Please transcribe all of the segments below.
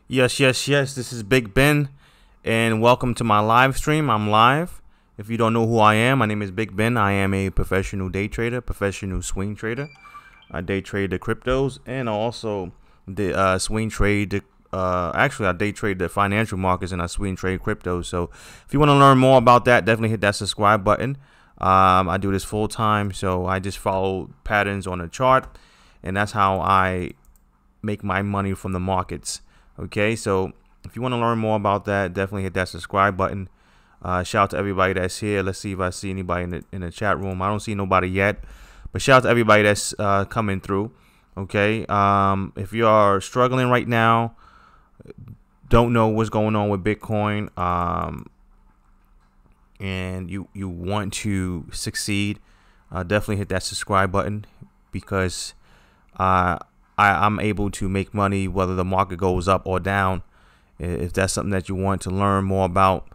Yes, yes, yes. This is Big Ben, and welcome to my live stream. I'm live. If you don't know who I am, my name is Big Ben. I am a professional day trader, professional swing trader. I day trade the cryptos and also the swing trade. Actually, I day trade the financial markets and I swing trade cryptos. So if you want to learn more about that, definitely hit that subscribe button. I do this full time, so I just follow patterns on a chart, and that's how I make my money from the markets. Okay, so if you want to learn more about that, definitely hit that subscribe button. Shout out to everybody that's here. Let's see if I see anybody in the chat room. I don't see nobody yet, but shout out to everybody that's coming through. Okay, if you are struggling right now, don't know what's going on with Bitcoin, and you want to succeed, definitely hit that subscribe button, because I'm able to make money whether the market goes up or down. If that's something that you want to learn more about,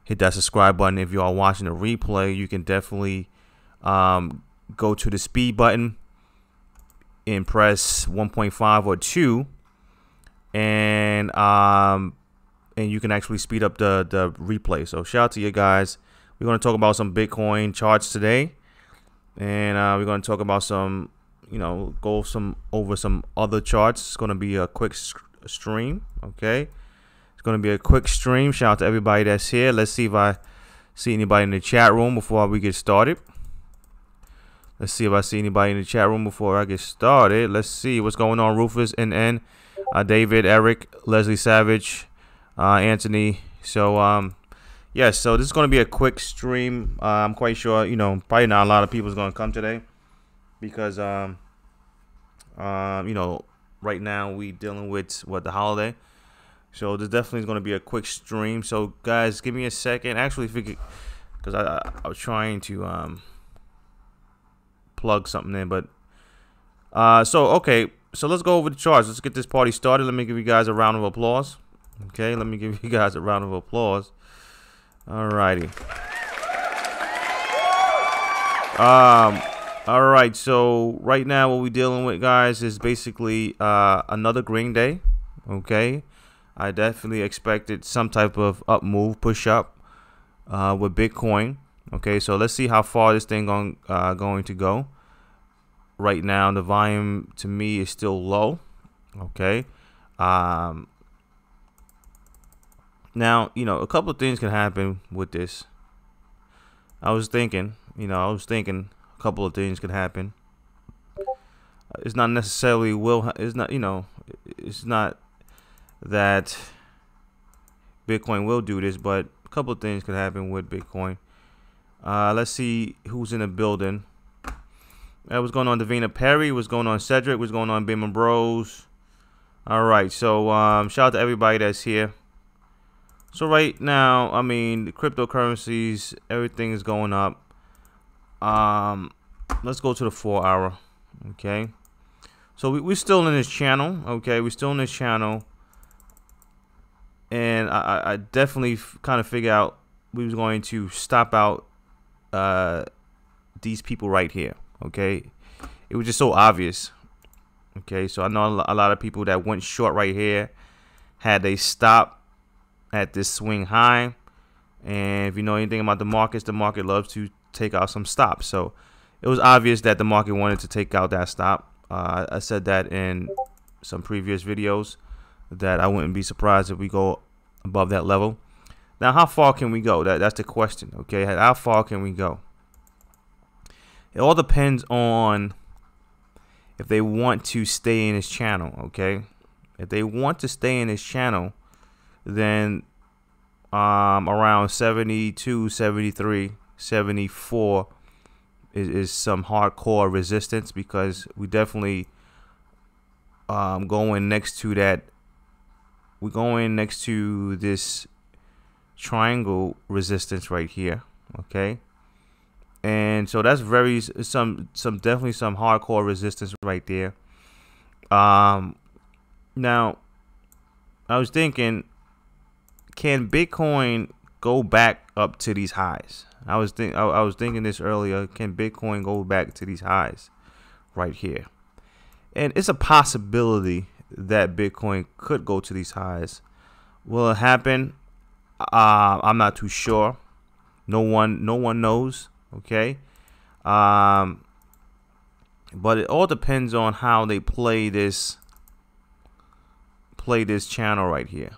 hit that subscribe button. If you are watching the replay, you can definitely go to the speed button and press 1.5 or 2, and you can actually speed up the replay. So shout out to you guys. We're going to talk about some Bitcoin charts today, and we're going to talk about some, go over some other charts. It's going to be a quick stream. Okay, it's going to be a quick stream. Shout out to everybody that's here. Let's see if I see anybody in the chat room before we get started. Let's see if I see anybody in the chat room before I get started. Let's see what's going on. Rufus, NN, David, Eric, Leslie Savage, Anthony. So yes, so this is going to be a quick stream. I'm quite sure, probably not a lot of people is going to come today, because right now we dealing with the holiday. So this definitely is going to be a quick stream. So guys, give me a second. Actually, if you could, because I was trying to plug something in, but okay, so let's go over the charts. Let's get this party started. Let me give you guys a round of applause. Okay, let me give you guys a round of applause. Alrighty. All right, so right now what we're dealing with, guys, is basically another green day. Okay, I definitely expected some type of up move, push up with Bitcoin. Okay, so let's see how far this thing going to go. Right now, the volume to me is still low. Okay, now, a couple of things can happen with this. I was thinking a couple of things could happen. It's not necessarily it's not that Bitcoin will do this, but a couple of things could happen with Bitcoin. Let's see who's in the building. What's going on, Davina Perry? What's going on, Cedric? What's going on, Beamer Bros? All right, so shout out to everybody that's here. So right now, I mean, the cryptocurrencies, everything is going up. Let's go to the 4-hour. Okay, so we're still in this channel. Okay, we're still in this channel, and I definitely kind of figured out we was going to stop out these people right here. Okay, it was just so obvious. Okay, so I know a lot of people that went short right here had they stop at this swing high, and if you know anything about the markets, the market loves to take out some stops. So it was obvious that the market wanted to take out that stop. I said that in some previous videos, that I wouldn't be surprised if we go above that level. Now, how far can we go? That's the question. Okay, how far can we go? It all depends on if they want to stay in this channel. Okay, if they want to stay in this channel, then around 72, 73, 74 is some hardcore resistance, because we definitely going next to that. We're going next to this triangle resistance right here. Okay, and so that's definitely some hardcore resistance right there. Now I was thinking, can Bitcoin go back up to these highs? I was thinking this earlier. Can Bitcoin go back to these highs right here? And it's a possibility that Bitcoin could go to these highs. Will it happen? I'm not too sure. No one knows. Okay. But it all depends on how they play this channel right here.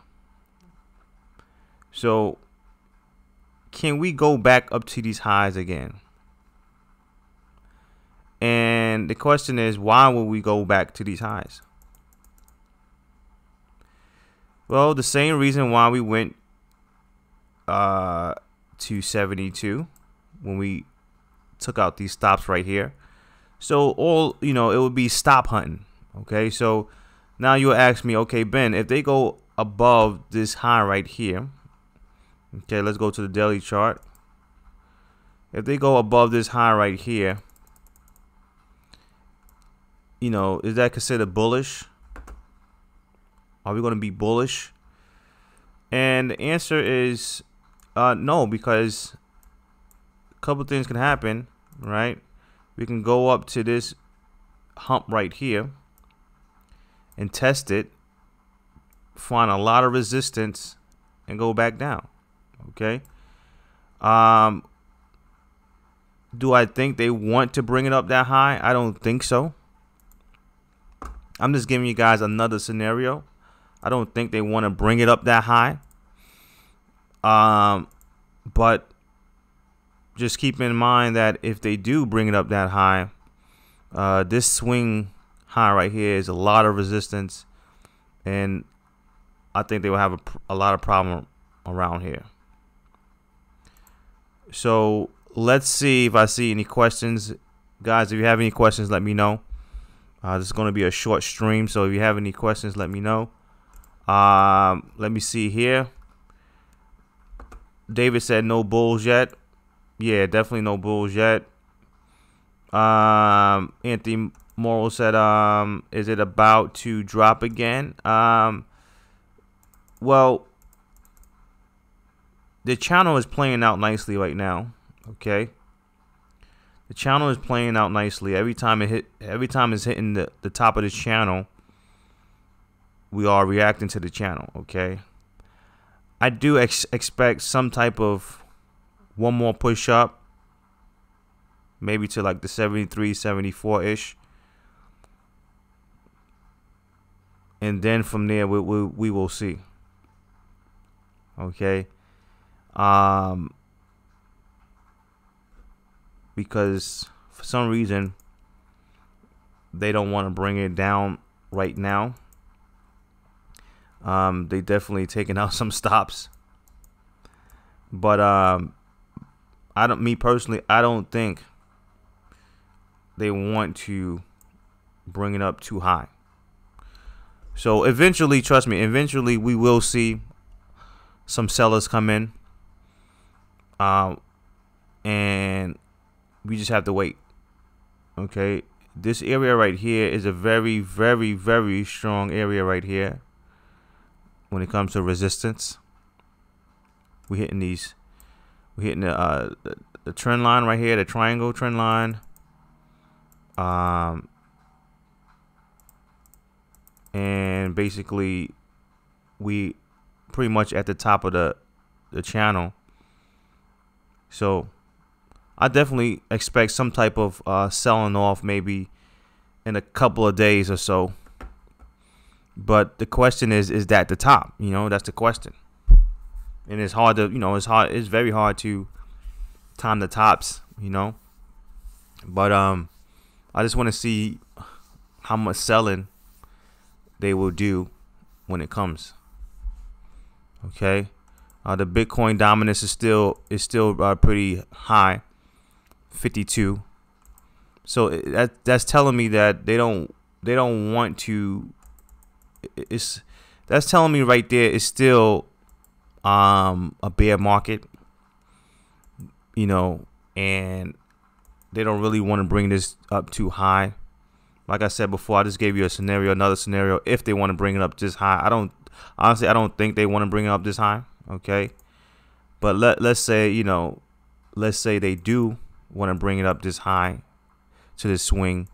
So can we go back up to these highs again? And the question is, why will we go back to these highs? Well, the same reason why we went to 72 when we took out these stops right here. So it would be stop hunting. Okay, so now you'll ask me, okay, Ben, if they go above this high right here, okay, let's go to the daily chart. If they go above this high right here, is that considered bullish? Are we going to be bullish? And the answer is no, because a couple things can happen, right? We can go up to this hump right here and test it, find a lot of resistance, and go back down. Okay. Do I think they want to bring it up that high? I don't think so. I'm just giving you guys another scenario. I don't think they want to bring it up that high. But just keep in mind that if they do bring it up that high, this swing high right here is a lot of resistance, and I think they will have a lot of problem around here. So let's see if I see any questions. Guys, if you have any questions, let me know. This is going to be a short stream, so if you have any questions, let me know. Let me see here. David said no bulls yet. Yeah, definitely no bulls yet. Anthony Morrow said, is it about to drop again? Well, the channel is playing out nicely right now. Okay. The channel is playing out nicely. Every time it's hitting the top of this channel, we are reacting to the channel. Okay. I do expect some type of one more push up, maybe to like the 73, 74 ish, and then from there we will see. Okay. Because for some reason they don't want to bring it down right now. They definitely taking out some stops, but me personally, I don't think they want to bring it up too high. So eventually, trust me, eventually we will see some sellers come in, and we just have to wait. Okay, this area right here is a very, very, very strong area right here when it comes to resistance. We're hitting the trend line right here, the triangle trend line, and basically we pretty much at the top of the channel. So I definitely expect some type of selling off maybe in a couple of days or so. But the question is that the top? That's the question. And it's hard to, it's very hard to time the tops, But I just want to see how much selling they will do when it comes. Okay. The Bitcoin dominance is still pretty high, 52. So that's telling me that they don't want to. That's telling me right there it's still a bear market, and they don't really want to bring this up too high. Like I said before, I just gave you another scenario. If they want to bring it up this high, I don't think they want to bring it up this high. Okay, but let's say they do want to bring it up this high to this swing.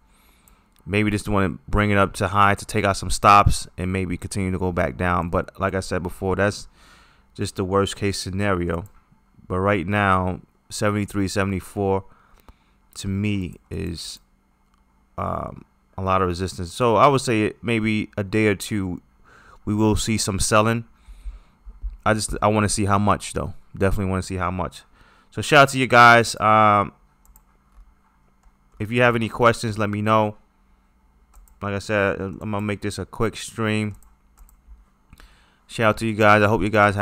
Maybe just want to bring it up to high to take out some stops and maybe continue to go back down. But like I said before, that's just the worst case scenario. But right now, 73, 74 to me is a lot of resistance. So I would say maybe a day or two we will see some selling. I want to see how much though. Definitely want to see how much. So shout out to you guys. If you have any questions, let me know. Like I said, I'm gonna make this a quick stream. Shout out to you guys. I hope you guys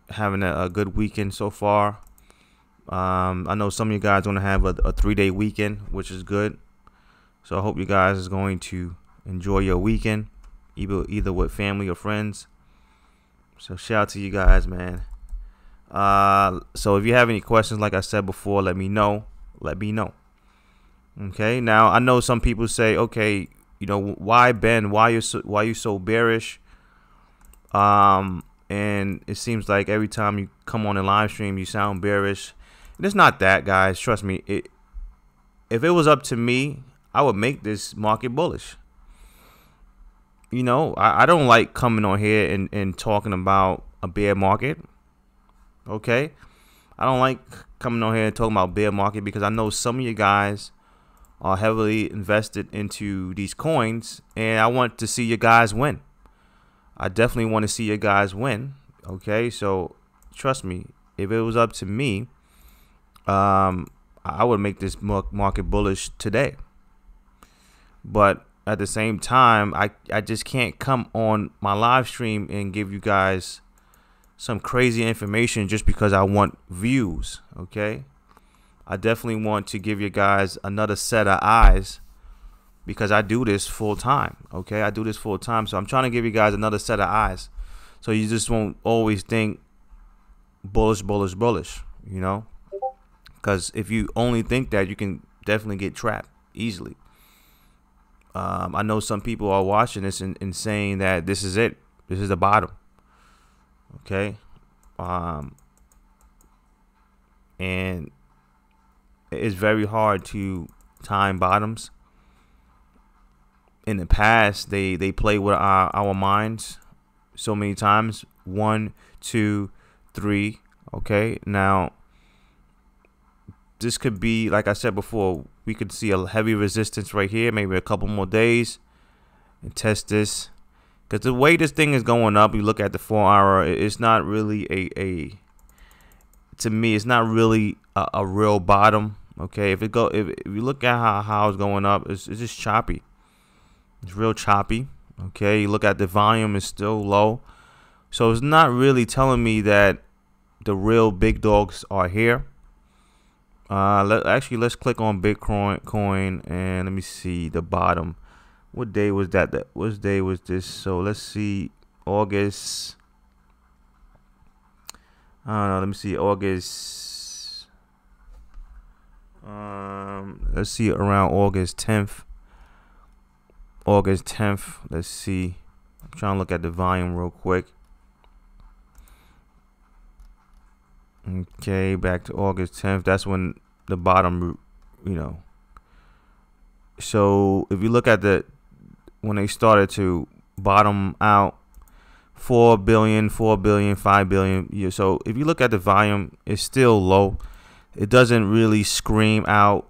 having a good weekend so far. I know some of you guys want to have a 3-day weekend, which is good. So I hope you guys is going to enjoy your weekend, either with family or friends. So shout out to you guys, man. So if you have any questions, like I said before, let me know. Let me know. Okay. Now I know some people say, okay, you know, why Ben? Why you so bearish? And it seems like every time you come on a live stream, you sound bearish. And it's not that, guys. Trust me. If it was up to me, I would make this market bullish. You know, I don't like coming on here and talking about a bear market. Okay, I don't like coming on here and talking about bear market because I know some of you guys are heavily invested into these coins, and I want to see you guys win. I definitely want to see you guys win. Okay, so trust me, if it was up to me, I would make this market bullish today. But at the same time, I just can't come on my live stream and give you guys some crazy information just because I want views. Okay, I definitely want to give you guys another set of eyes because I do this full time. Okay, I do this full time, so I'm trying to give you guys another set of eyes, so you just won't always think bullish, bullish, bullish. You know, because if you only think that, you can definitely get trapped easily. I know some people are watching this and saying that this is it. This is the bottom. Okay. And it's very hard to time bottoms. In the past, they play with our minds so many times. 1, 2, 3. Okay. Now, this could be, like I said before, we could see a heavy resistance right here, maybe a couple more days, and test this. Because the way this thing is going up, you look at the 4-hour, it's not really to me, it's not really a real bottom. Okay, if you look at how it's going up, it's just choppy. It's real choppy. Okay, you look at the volume, it's still low, so it's not really telling me that the real big dogs are here. Let's click on Bitcoin and let me see the bottom. What day was that? What day was this? So let's see, August. I don't know. Let me see, August. Let's see, around August 10th. August 10th. Let's see. I'm trying to look at the volume real quick. Okay, back to August 10th. That's when the bottom, you know. So if you look at when they started to bottom out, 4 billion, 4 billion, 5 billion. Yeah, so if you look at the volume, it's still low. It doesn't really scream out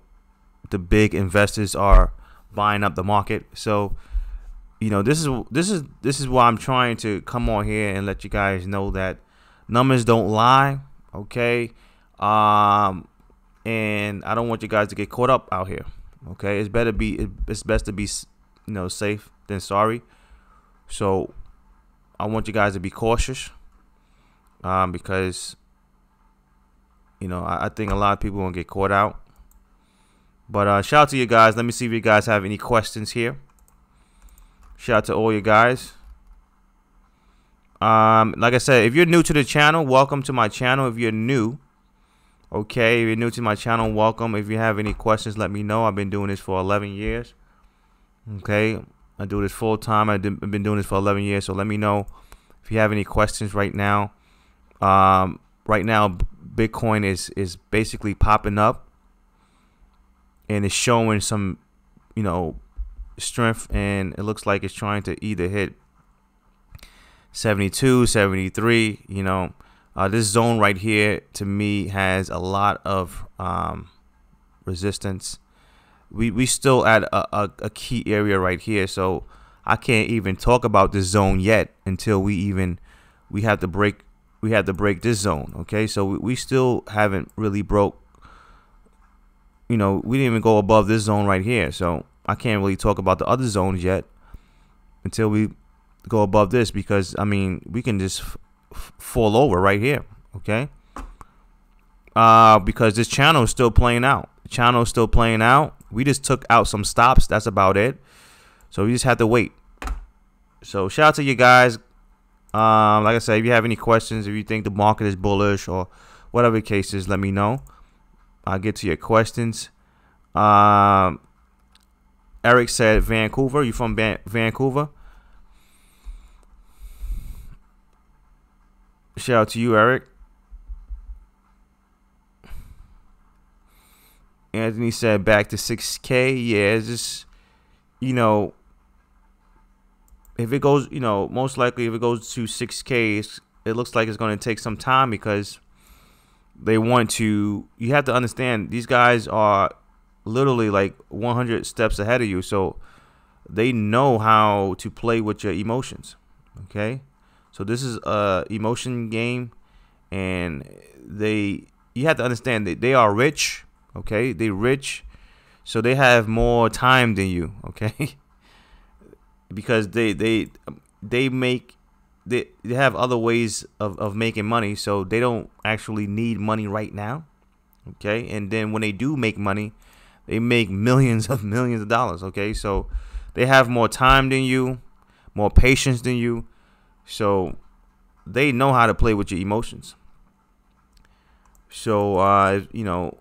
the big investors are buying up the market. So, you know, this is why I'm trying to come on here and let you guys know that numbers don't lie. Okay, and I don't want you guys to get caught up out here. Okay, it's best to be, you know, safe than sorry. So I want you guys to be cautious, because, you know, I think a lot of people gonna get caught out. But shout out to you guys. Let me see if you guys have any questions here. Shout out to all you guys. Like I said, if you're new to the channel, welcome to my channel. If you're new, okay, if you're new to my channel, welcome. If you have any questions, let me know. I've been doing this for 11 years. Okay, I do this full time. I've been doing this for 11 years. So let me know if you have any questions right now. Right now, Bitcoin is basically popping up, and it's showing some, you know, strength, and it looks like it's trying to either hit 72, 73. You know, this zone right here to me has a lot of resistance. We still at a key area right here, so I can't even talk about this zone yet until we have to break this zone. Okay, so we still haven't really broke. You know, we didn't even go above this zone right here, so I can't really talk about the other zones yet until we go above this, because I mean we can just fall over right here. Okay, because this channel is still playing out. We just took out some stops. That's about it. So we just have to wait. So shout out to you guys. Like I said, if you have any questions, if you think the market is bullish or whatever the case is, let me know. I'll get to your questions. Eric said Vancouver. You from Vancouver? Shout out to you, Eric. Anthony said back to 6K. Yeah, it's just, you know, if it goes, you know, most likely if it goes to 6K, it looks like it's going to take some time, because they want to, you have to understand, these guys are literally like 100 steps ahead of you. So they know how to play with your emotions. Okay. So this is a emotion game, and you have to understand that they are rich. Okay, they rich, so they have more time than you. Okay, because they have other ways of making money, so they don't actually need money right now. Okay, and then when they do make money, they make millions of dollars. Okay, so they have more time than you, more patience than you, so they know how to play with your emotions. So you know,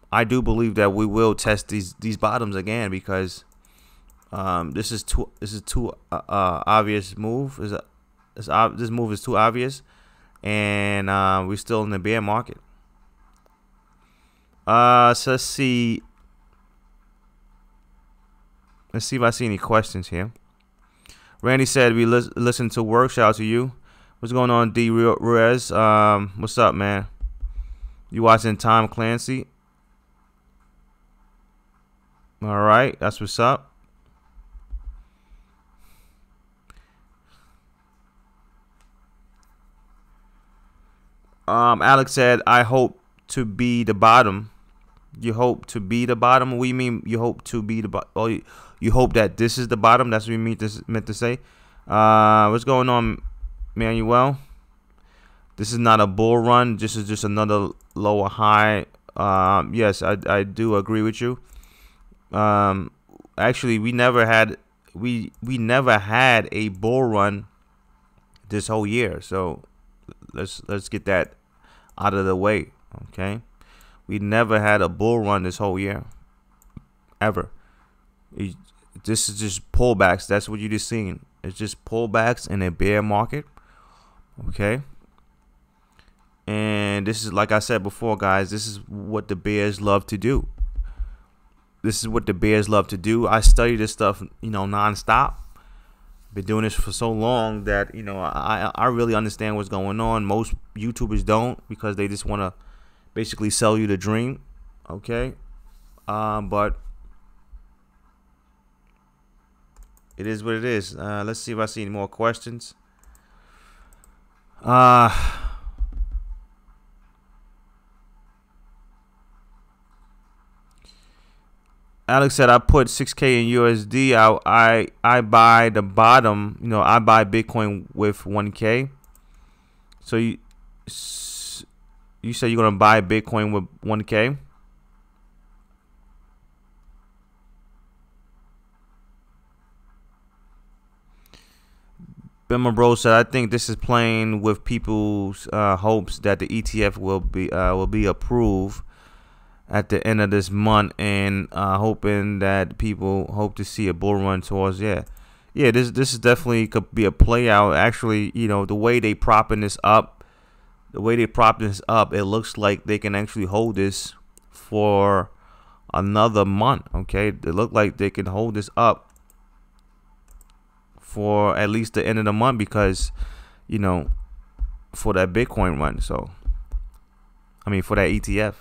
I do believe that we will test these bottoms again, because this is too obvious move. This move is too obvious, and we're still in the bear market. So let's see if I see any questions here. Randy said we listen to work. Shout out to you. What's going on, D Rez? What's up, man? You watching Tom Clancy? All right, that's what's up. Alex said, I hope to be the bottom. You hope to be the bottom? What do you mean you hope to be the bottom? Oh, you hope that this is the bottom? That's what you meant to say? What's going on, Manuel? This is not a bull run. This is just another lower high. Yes, I do agree with you. Actually, we never had a bull run this whole year, so let's get that out of the way. Okay, we never had a bull run this whole year, ever. This is just pullbacks. That's what you're just seeing. It's just pullbacks in a bear market. Okay, and this is, like I said before, guys, this is what the bears love to do. This is what the bears love to do. I study this stuff, you know, nonstop. Been doing this for so long that, you know, I really understand what's going on. Most YouTubers don't, because they just want to basically sell you the dream. Okay, but it is what it is. Let's see if I see any more questions. Alex said, I put 6K in USD. I buy the bottom. You know, I buy Bitcoin with 1K. So you said you're going to buy Bitcoin with 1K? Bema Bro said, I think this is playing with people's hopes that the ETF will be approved at the end of this month, and hoping that people hope to see a bull run towards this is definitely could be a play out. Actually, you know, the way they propping this up, it looks like they can actually hold this for another month. Okay, it look like they can hold this up for at least the end of the month, because you know, for that Bitcoin run. So I mean, for that ETF.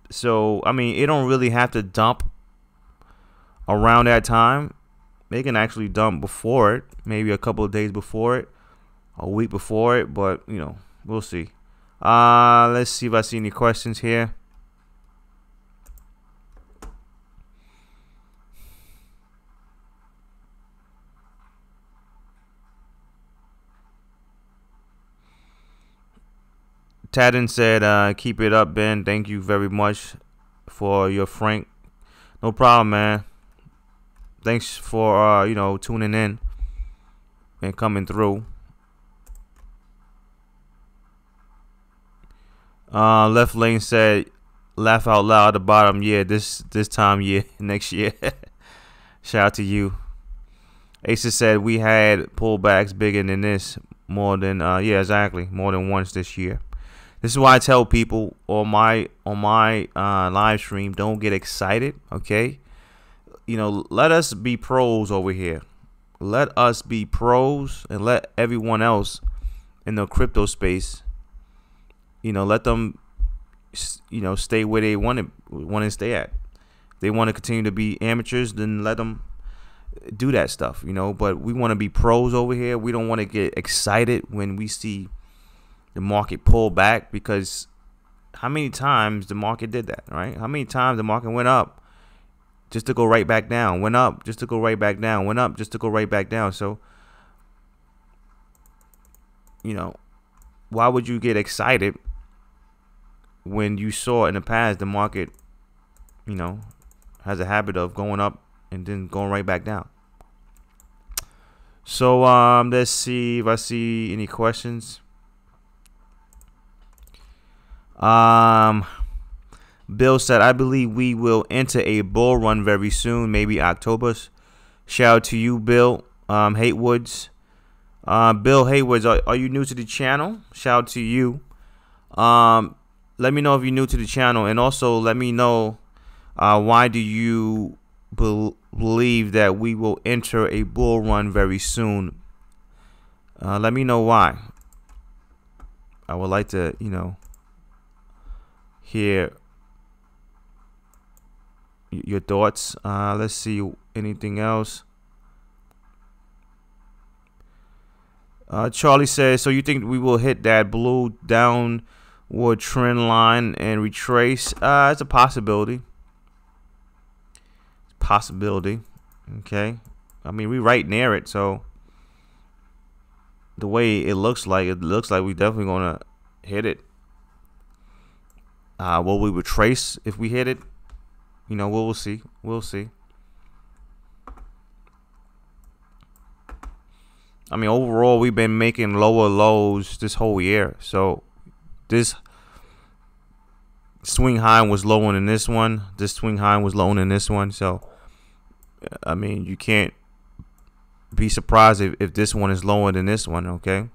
So I mean, it don't really have to dump around that time. They can actually dump before it, maybe a couple of days before it, a week before it, but you know, we'll see. Let's see if I see any questions here. Tadden said, keep it up, Ben. Thank you very much for your frank. No problem, man. Thanks for you know, tuning in and coming through. Left Lane said, laugh out loud at the bottom. Yeah, this time, yeah, next year. Shout out to you. Aces said we had pullbacks bigger than this, more than yeah, exactly, more than once this year. This is why I tell people on my live stream, don't get excited, okay? You know, let us be pros over here. Let us be pros, and let everyone else in the crypto space, you know, let them, you know, stay where they want to stay at. If they want to continue to be amateurs, then let them do that stuff, you know. But we want to be pros over here. We don't want to get excited when we see the market pull back, because how many times the market did that, right? How many times the market went up just to go right back down, went up just to go right back down, went up just to go right back down. So, you know, why would you get excited when you saw in the past the market, you know, has a habit of going up and then going right back down? So let's see if I see any questions. Bill said, I believe we will enter a bull run very soon, maybe October. Shout out to you, Bill Haywoods. Bill Haywoods, are you new to the channel? Shout out to you. Let me know if you're new to the channel, and also let me know why do you believe that we will enter a bull run very soon. Let me know why. I would like to, you know, hear your thoughts. Let's see, anything else. Charlie says, so you think we will hit that blue downward trend line and retrace? It's a possibility. Possibility. Okay. I mean, we right near it, so the way it looks like we definitely gonna hit it. Will we retrace if we hit it? You know, we'll see. We'll see. I mean, overall, we've been making lower lows this whole year. So this swing high was lower than this one. This swing high was lower than this one. So, I mean, you can't be surprised if this one is lower than this one, okay?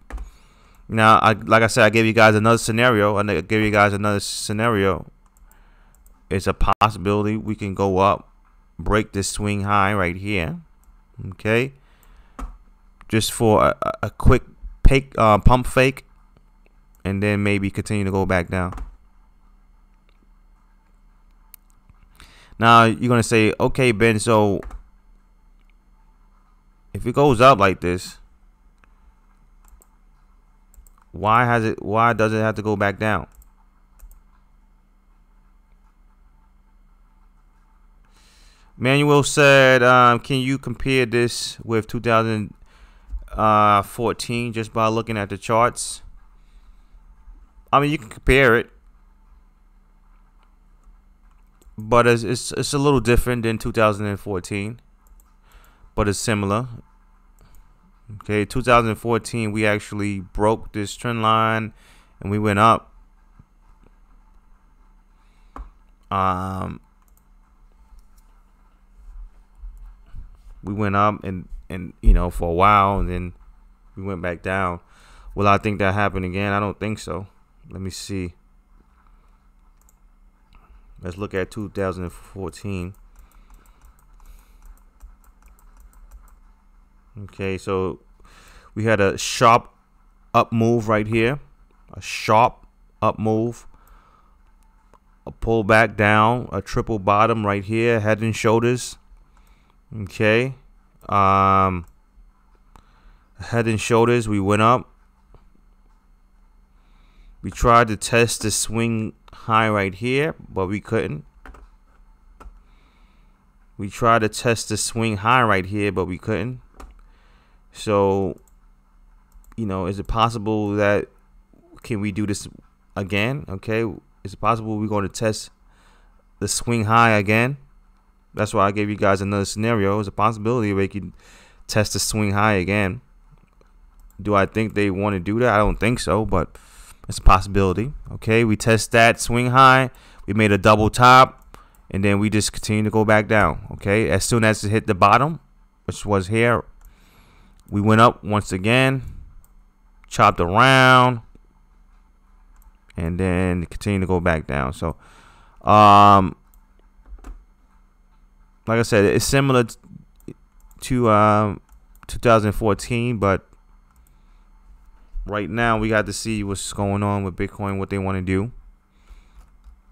Now, like I said, I gave you guys another scenario. It's a possibility we can go up, break this swing high right here, okay? Just for a quick pump fake, and then maybe continue to go back down. Now, you're going to say, okay, Ben, so if it goes up like this, why does it have to go back down? Manuel said, can you compare this with 2014 just by looking at the charts? I mean, you can compare it, but it's a little different than 2014, but it's similar. Okay, 2014 we actually broke this trend line and we went up. We went up and you know, for a while, and then we went back down. Will I think that happen again? I don't think so. Let me see. Let's look at 2014. Okay, so we had a sharp up move right here. A sharp up move. A pull back down. A triple bottom right here. Head and shoulders. Okay. Head and shoulders. We went up. We tried to test the swing high right here, but we couldn't. We tried to test the swing high right here, but we couldn't. So, you know, is it possible that can we do this again? Okay, is it possible we're going to test the swing high again? That's why I gave you guys another scenario. It's a possibility we can test the swing high again. Do I think they want to do that? I don't think so, but it's a possibility. Okay, we test that swing high. We made a double top, and then we just continue to go back down. Okay, as soon as it hit the bottom, which was here, we went up once again, chopped around, and then continue to go back down. So, like I said, it's similar to 2014, but right now we got to see what's going on with Bitcoin, what they want to do.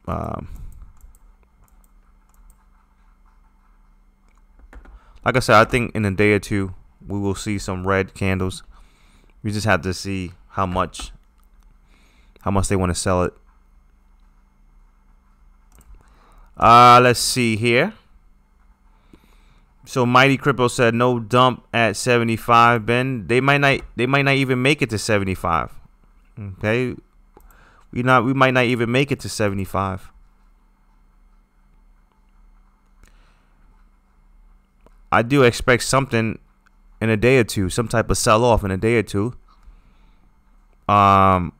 Like I said, I think in a day or two we will see some red candles. We just have to see how much they want to sell it. Let's see here. So Mighty Crypto said no dump at 75, Ben. They might not even make it to 75. Okay. We might not even make it to 75. I do expect something in a day or two, some type of sell off in a day or two. But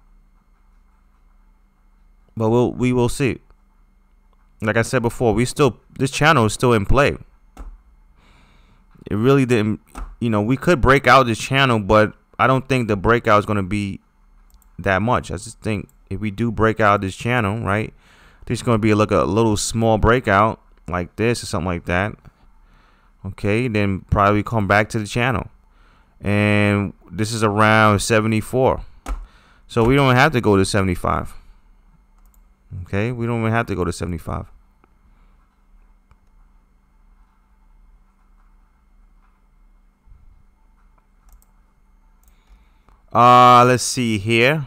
we will see. Like I said before, this channel is still in play. It really didn't, you know, we could break out this channel, but I don't think the breakout is going to be that much. I just think if we do break out this channel, right, there's going to be like a little small breakout like this or something like that. Okay, then probably come back to the channel. And this is around 74. So we don't have to go to 75. Okay, we don't even have to go to 75. Let's see here.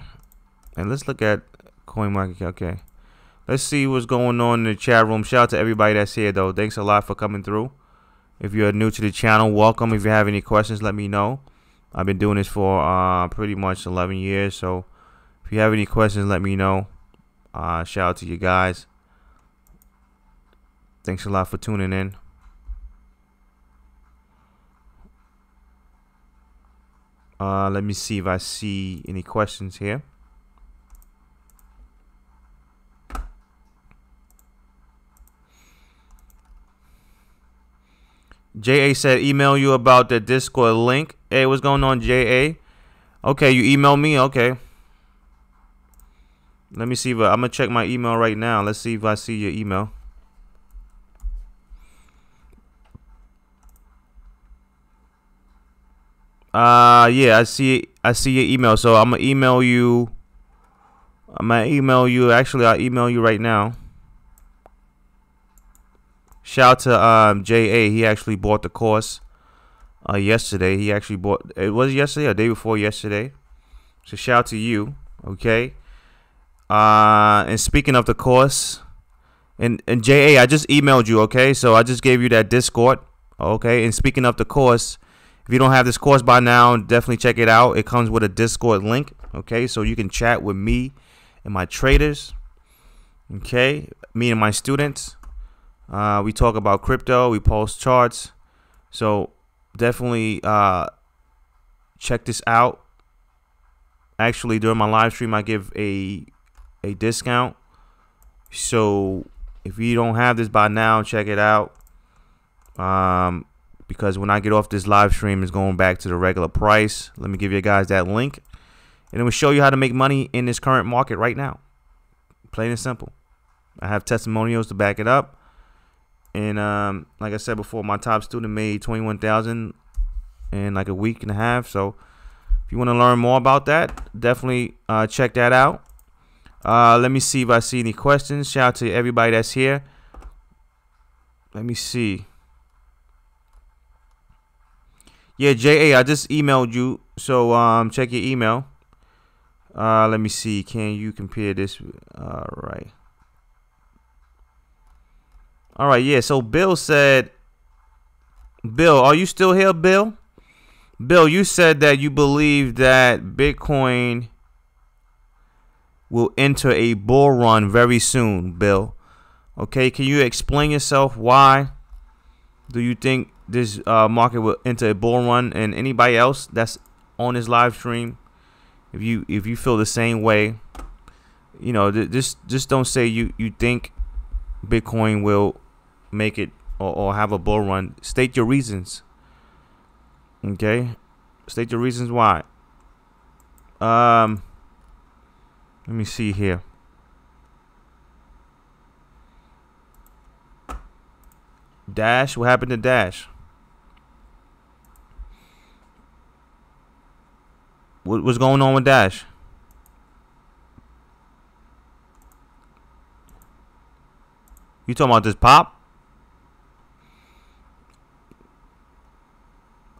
And let's look at CoinMarketCap. Okay. Let's see what's going on in the chat room. Shout out to everybody that's here, though. Thanks a lot for coming through. If you're new to the channel, welcome. If you have any questions, let me know. I've been doing this for pretty much 11 years. So if you have any questions, let me know. Shout out to you guys. Thanks a lot for tuning in. Let me see if I see any questions here. JA said email you about the Discord link. Hey, what's going on, JA? Okay, you emailed me? Okay. Let me see if I'm going to check my email right now. Let's see if I see your email. Yeah, I see your email. So I'm going to email you. Actually, I'll email you right now. Shout out to JA. He actually bought the course yesterday. He actually bought it. Was yesterday or day before yesterday? So shout out to you. Okay. And speaking of the course, and JA, I just emailed you. Okay, so I just gave you that Discord. Okay, and speaking of the course, if you don't have this course by now, definitely check it out. It comes with a Discord link. Okay, so you can chat with me and my traders. Okay, me and my students. We talk about crypto. We post charts. So definitely check this out. Actually, during my live stream, I give a discount. So if you don't have this by now, check it out. Because when I get off this live stream, it's going back to the regular price. Let me give you guys that link. And it will show you how to make money in this current market right now. Plain and simple. I have testimonials to back it up. And like I said before, my top student made $21,000 in like a week and a half. So if you want to learn more about that, definitely check that out. Let me see if I see any questions. Shout out to everybody that's here. Let me see. Yeah, JA, I just emailed you. So check your email. Let me see. Can you compare this? All right. All right, yeah. So Bill said, Bill, are you still here, Bill? Bill, you said that you believe that Bitcoin will enter a bull run very soon, Bill. Okay, can you explain yourself? Why do you think this market will enter a bull run? And anybody else that's on this live stream, if you feel the same way, you know, just don't say you think Bitcoin will make it or have a bull run. State your reasons. Okay, state your reasons why. Let me see here. Dash, what happened to Dash? What's going on with Dash? You talking about this pop?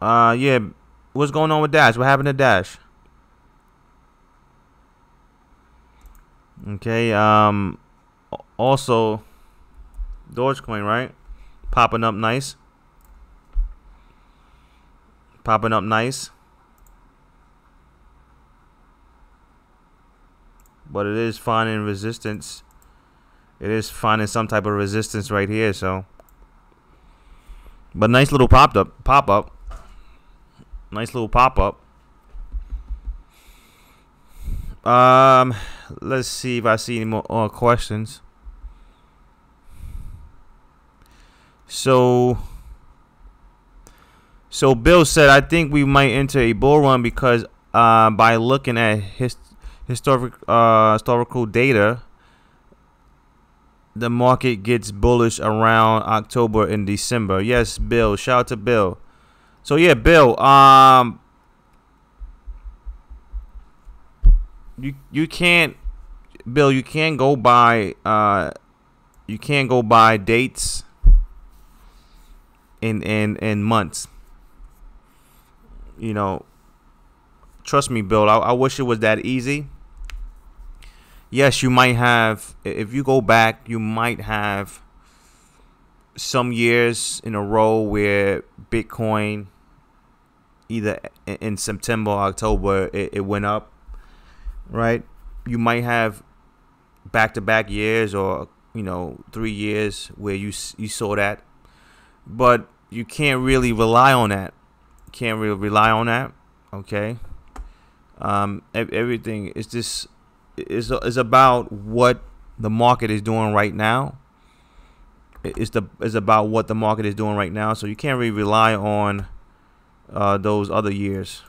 Yeah. What's going on with Dash? What happened to Dash? Okay. Also, Dogecoin, right? Popping up nice. Popping up nice. But it is finding resistance. It is finding some type of resistance right here. So, but nice little pop up. Nice little pop up. Let's see if I see any more questions. So Bill said, I think we might enter a bull run because by looking at historical data, the market gets bullish around October and December. Yes, Bill. Shout out to Bill. So yeah, Bill. You can't, Bill. You can't go by dates in months. You know, trust me, Bill. I wish it was that easy. Yes, you might have, if you go back, you might have some years in a row where Bitcoin, either in September or October, it went up, right? You might have back-to-back years or, 3 years where you saw that. But you can't really rely on that. Okay? Everything is just is about what the market is doing right now. It's about what the market is doing right now. So you can't really rely on those other years.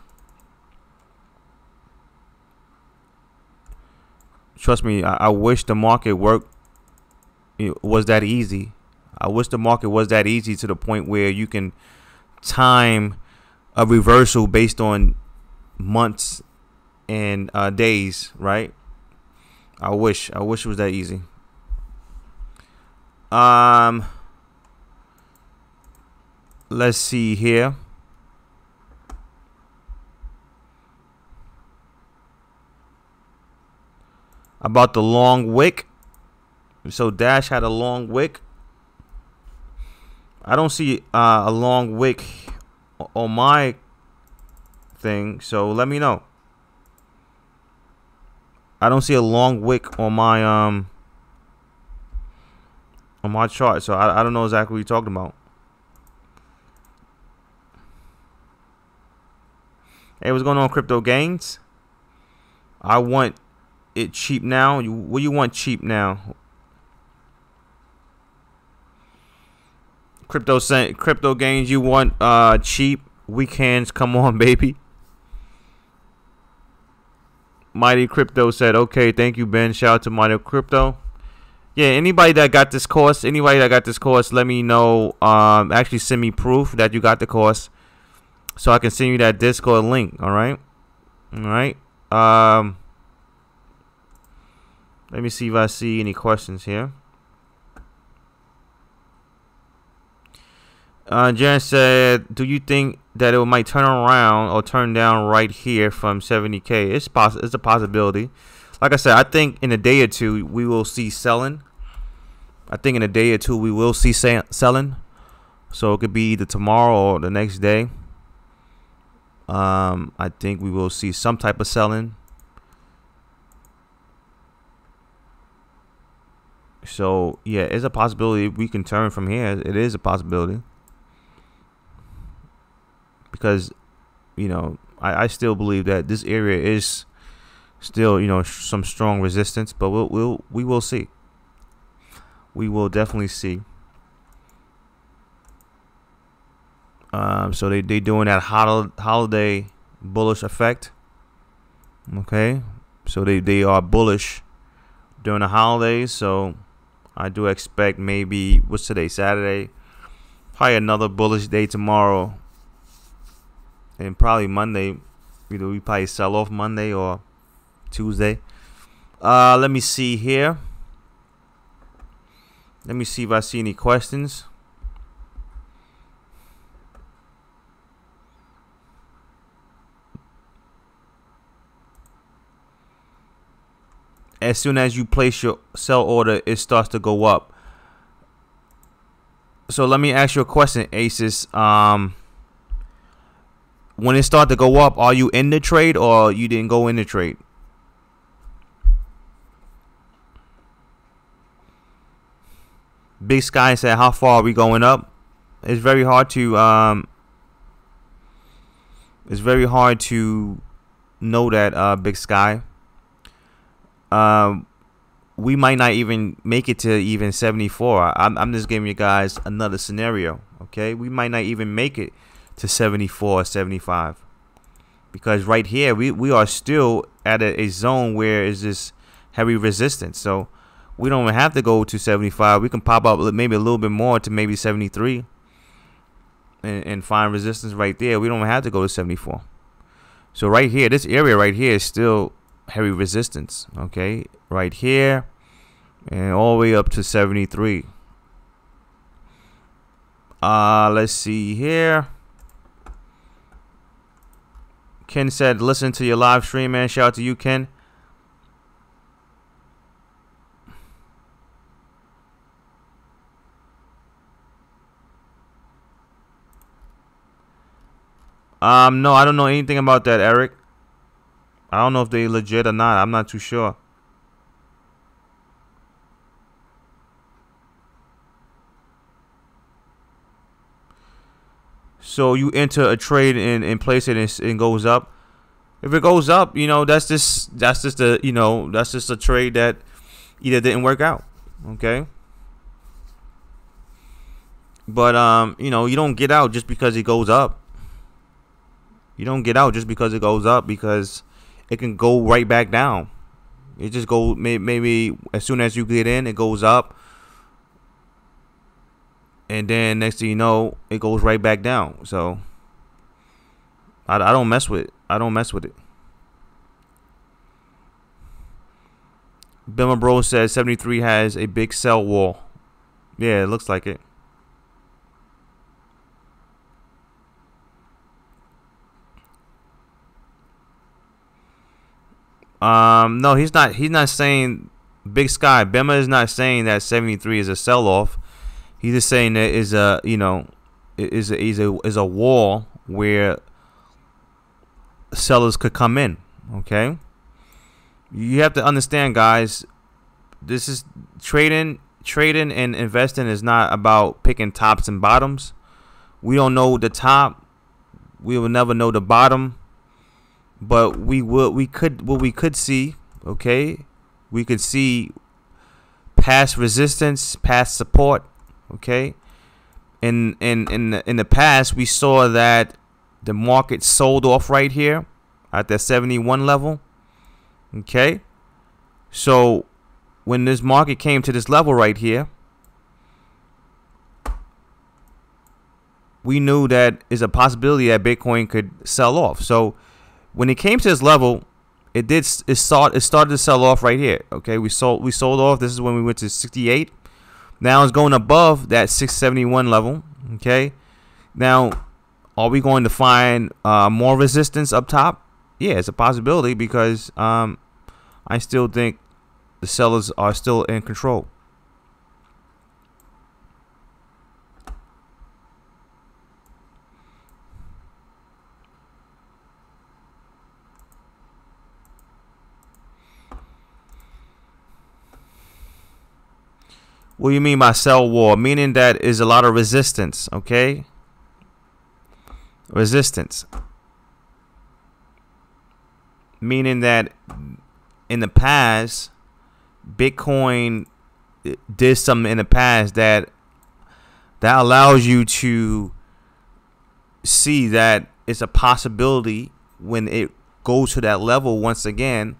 Trust me, I wish the market was that easy. I wish the market was that easy to the point where you can time a reversal based on months and days, right? I wish it was that easy. Let's see here. About the long wick. So Dash had a long wick. I don't see a long wick on my thing, so let me know. I don't see a long wick on my chart, so I don't know exactly what you're talking about. Hey, what's going on, Crypto Gains? I want it cheap now. What do you want cheap now? Crypto Gains, you want cheap weekends? Come on, baby. Mighty Crypto said, okay, thank you, Ben. Shout out to Mighty Crypto. Yeah, anybody that got this course, let me know. Actually send me proof that you got the course so I can send you that Discord link. All right. Let me see if I see any questions here. Jan said, do you think that it might turn around or turn down right here from 70K? It's a possibility. Like I said, I think in a day or two we will see selling. So it could be either tomorrow or the next day. I think we will see some type of selling. So yeah, it's a possibility we can turn from here. It is a possibility. Because, you know, I still believe that this area is still, you know, some strong resistance, but we will see. We will definitely see. So they doing that holiday bullish effect. Okay, so they are bullish during the holidays. So I do expect maybe, what's today, Saturday, probably another bullish day tomorrow. And probably Monday, you know, we probably sell off Monday or Tuesday. Let me see here. Let me see if I see any questions. As soon as you place your sell order, it starts to go up. So let me ask you a question, Aces. When it starts to go up, are you in the trade or you didn't go in the trade? Big Sky said, how far are we going up? It's very hard to know that, Big Sky. We might not even make it to even 74. I'm just giving you guys another scenario. Okay, we might not even make it to 74 or 75, because right here we are still at a zone where is this heavy resistance. So we don't have to go to 75. We can pop up maybe a little bit more to maybe 73 and find resistance right there. We don't have to go to 74. So right here, this area right here is still heavy resistance. Okay, right here and all the way up to 73. Let's see here. Ken said, listen to your live stream, man. Shout out to you, Ken. No, I don't know anything about that, Eric. I don't know if they legit or not. I'm not too sure. So you enter a trade and place it and it goes up. If it goes up, you know, that's just a trade that either didn't work out. Okay. But you know, you don't get out just because it goes up. You don't get out just because it goes up, because it can go right back down. It just goes, maybe as soon as you get in, it goes up. And then next thing you know, it goes right back down. So I don't mess with it. I don't mess with it. Bima Bro says 73 has a big sell wall. Yeah, it looks like it. No, he's not saying, Big Sky. Bima is not saying that 73 is a sell off. He's just saying that is a, you know, is a wall where sellers could come in. Okay, you have to understand, guys. This is trading and investing is not about picking tops and bottoms. We don't know the top. We will never know the bottom. But what we could see. Okay, we could see past resistance, past support. Okay, in the past, we saw that the market sold off right here at that 71 level. Okay, so when this market came to this level right here, we knew that is a possibility that Bitcoin could sell off. So when it came to this level, it started to sell off right here. Okay, we sold off. This is when we went to 68. Now it's going above that 671 level. Okay, now are we going to find more resistance up top? Yeah, it's a possibility, because I still think the sellers are still in control. What do you mean by sell war? Meaning that is a lot of resistance, okay? Resistance. Meaning that in the past, Bitcoin did something in the past that allows you to see that it's a possibility when it goes to that level once again,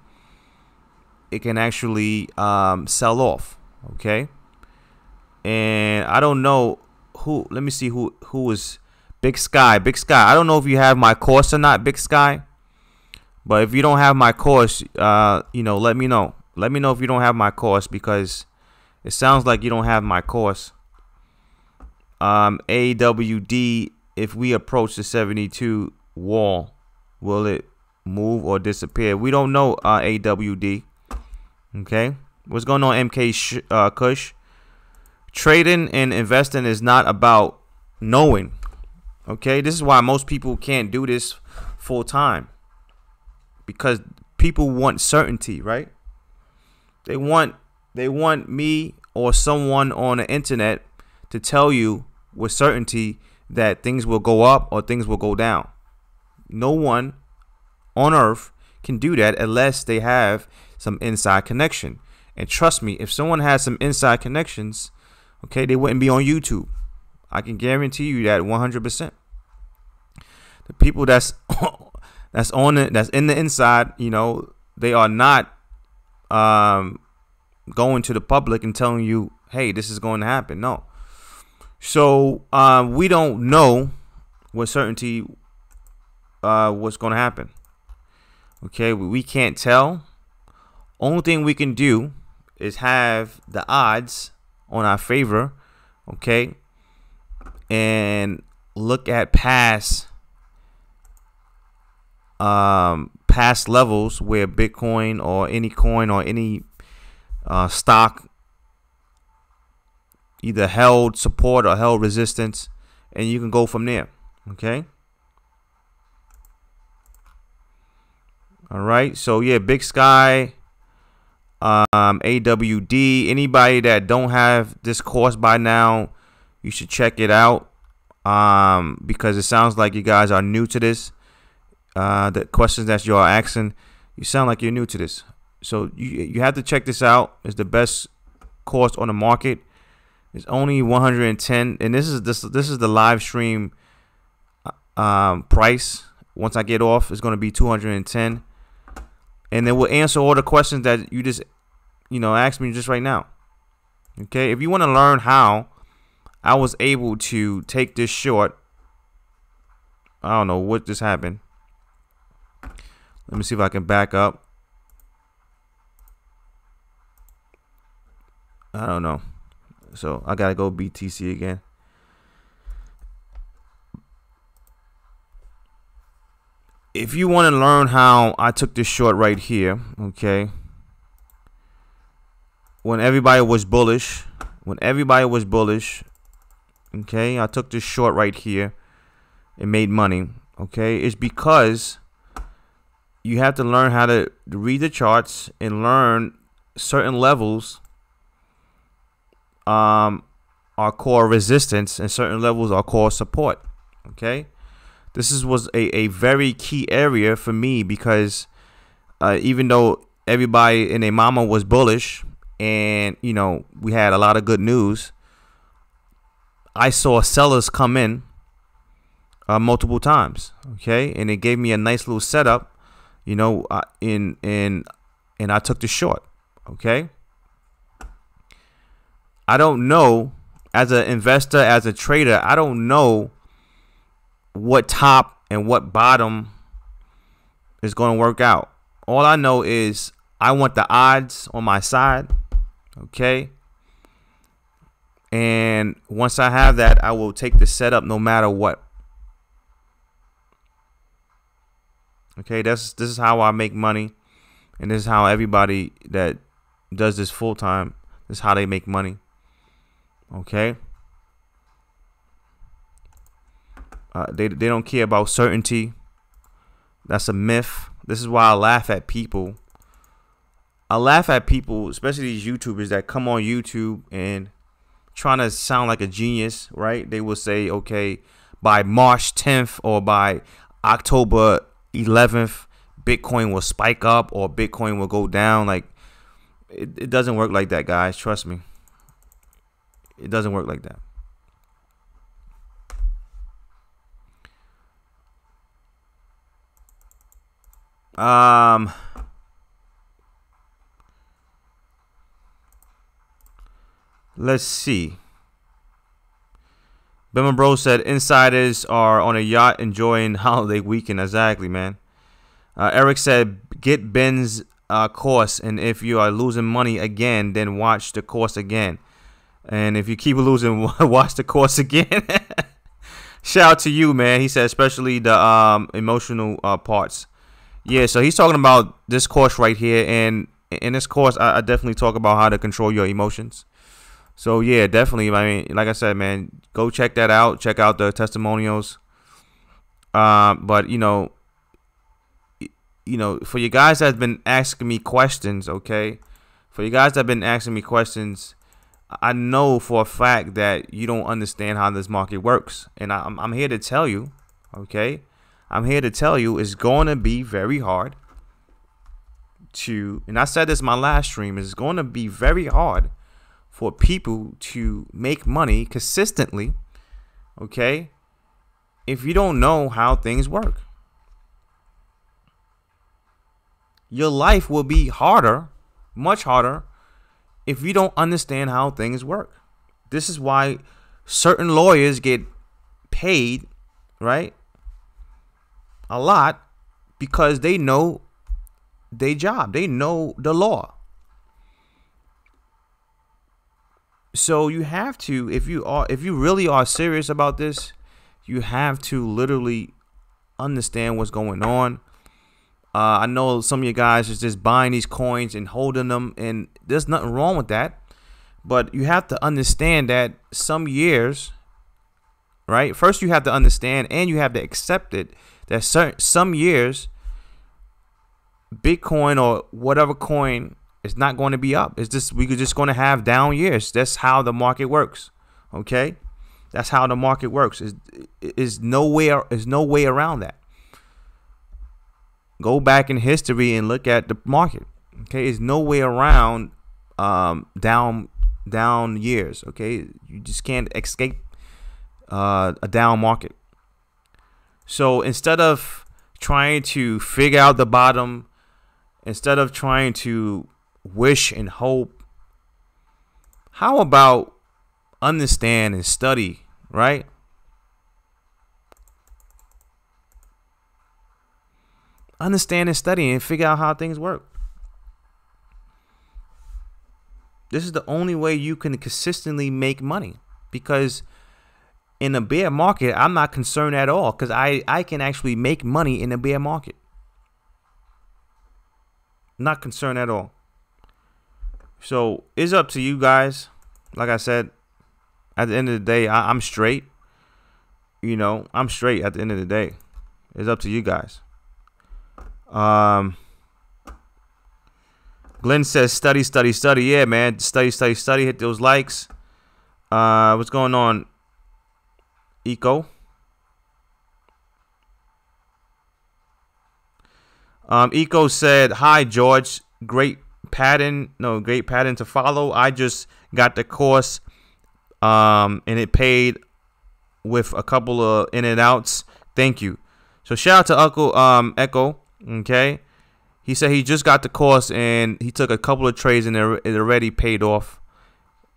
it can actually sell off, okay? And I don't know who, let me see who was Big Sky. Big Sky, I don't know if you have my course or not, Big Sky. But if you don't have my course, you know, let me know. Let me know if you don't have my course, because it sounds like you don't have my course. AWD, if we approach the 72 wall, will it move or disappear? We don't know, AWD. Okay. What's going on, MK Kush? Trading and investing is not about knowing. Okay. This is why most people can't do this full time. Because people want certainty, right? They want me or someone on the internet to tell you with certainty that things will go up or things will go down. No one on earth can do that unless they have some inside connection. And trust me, if someone has some inside connections, okay, they wouldn't be on YouTube. I can guarantee you that 100%. The people that's on it, that's in the inside, you know, they are not going to the public and telling you, hey, this is going to happen. No. So we don't know with certainty what's going to happen. Okay, we can't tell. Only thing we can do is have the odds on our favor, okay, and look at past levels where Bitcoin or any coin or any stock either held support or held resistance, and you can go from there. Okay. All right. So yeah, Big Sky, AWD. Anybody that don't have this course by now, you should check it out, because it sounds like you guys are new to this. The questions that you are asking, you sound like you're new to this. So you have to check this out. It's the best course on the market. It's only 110, and this is the live stream price. Once I get off, it's going to be 210, and it will answer all the questions that you just asked me just right now. Okay, if you want to learn how I was able to take this short, I don't know what just happened. Let me see if I can back up. I don't know. So I gotta go BTC again. If you want to learn how I took this short right here, okay, when everybody was bullish, okay, I took this short right here and made money. Okay, it's because you have to learn how to read the charts and learn certain levels are core resistance and certain levels are core support. Okay, this was a very key area for me, because even though everybody and their mama was bullish and we had a lot of good news, I saw sellers come in multiple times. Okay, and it gave me a nice little setup, in and I took the short. Okay. I don't know, as an investor, as a trader, I don't know what top and what bottom is going to work out. All I know is I want the odds on my side. Okay. And once I have that, I will take the setup no matter what. Okay, this is how I make money, and this is how everybody that does this full time, this is how they make money. Okay. They don't care about certainty. That's a myth. This is why I laugh at people. I laugh at people, especially these YouTubers that come on YouTube and trying to sound like a genius, right? They will say, okay, by March 10th or by October 11th, Bitcoin will spike up or Bitcoin will go down. Like, it doesn't work like that, guys. Trust me. It doesn't work like that. Let's see. Bema Bro said insiders are on a yacht enjoying holiday weekend. Exactly, man. Eric said get Ben's course, and if you are losing money again, then watch the course again. And if you keep losing, watch the course again. Shout out to you, man. He said especially the emotional parts. Yeah, so he's talking about this course right here, and in this course, I definitely talk about how to control your emotions. So yeah, definitely. I mean, like I said, man, go check that out. Check out the testimonials. But you know, for you guys that've been asking me questions, okay, for you guys that've been asking me questions, I know for a fact that you don't understand how this market works, and I'm here to tell you, okay. I'm here to tell you it's going to be very hard to, and I said this in my last stream, it's going to be very hard for people to make money consistently, okay, if you don't know how things work. Your life will be harder, much harder, if you don't understand how things work. This is why certain lawyers get paid, right, a lot, because they know their job. They know the law. So you have to, if you really are serious about this, you have to literally understand what's going on. I know some of you guys is just buying these coins and holding them, and there's nothing wrong with that. But you have to understand that some years, right? First, you have to understand and you have to accept it that some years, Bitcoin or whatever coin is not going to be up. It's just we're just going to have down years. That's how the market works. Okay, that's how the market works. Is no way around that. Go back in history and look at the market. Okay, there's no way around down years. Okay, you just can't escape a down market. So instead of trying to figure out the bottom, instead of trying to wish and hope, how about understand and study, right? Understand and study and figure out how things work. This is the only way you can consistently make money, because in a bear market, I'm not concerned at all, because I can actually make money in a bear market. Not concerned at all. So it's up to you guys. Like I said, at the end of the day, I'm straight. You know, I'm straight at the end of the day. It's up to you guys. Glenn says study. Yeah, man. Study. Hit those likes. What's going on, Eco? Eco said, hi, George. Great pattern to follow. I just got the course, and it paid with a couple of in and outs. Thank you. So shout out to Uncle Echo. Okay. He said he just got the course and he took a couple of trades and it already paid off.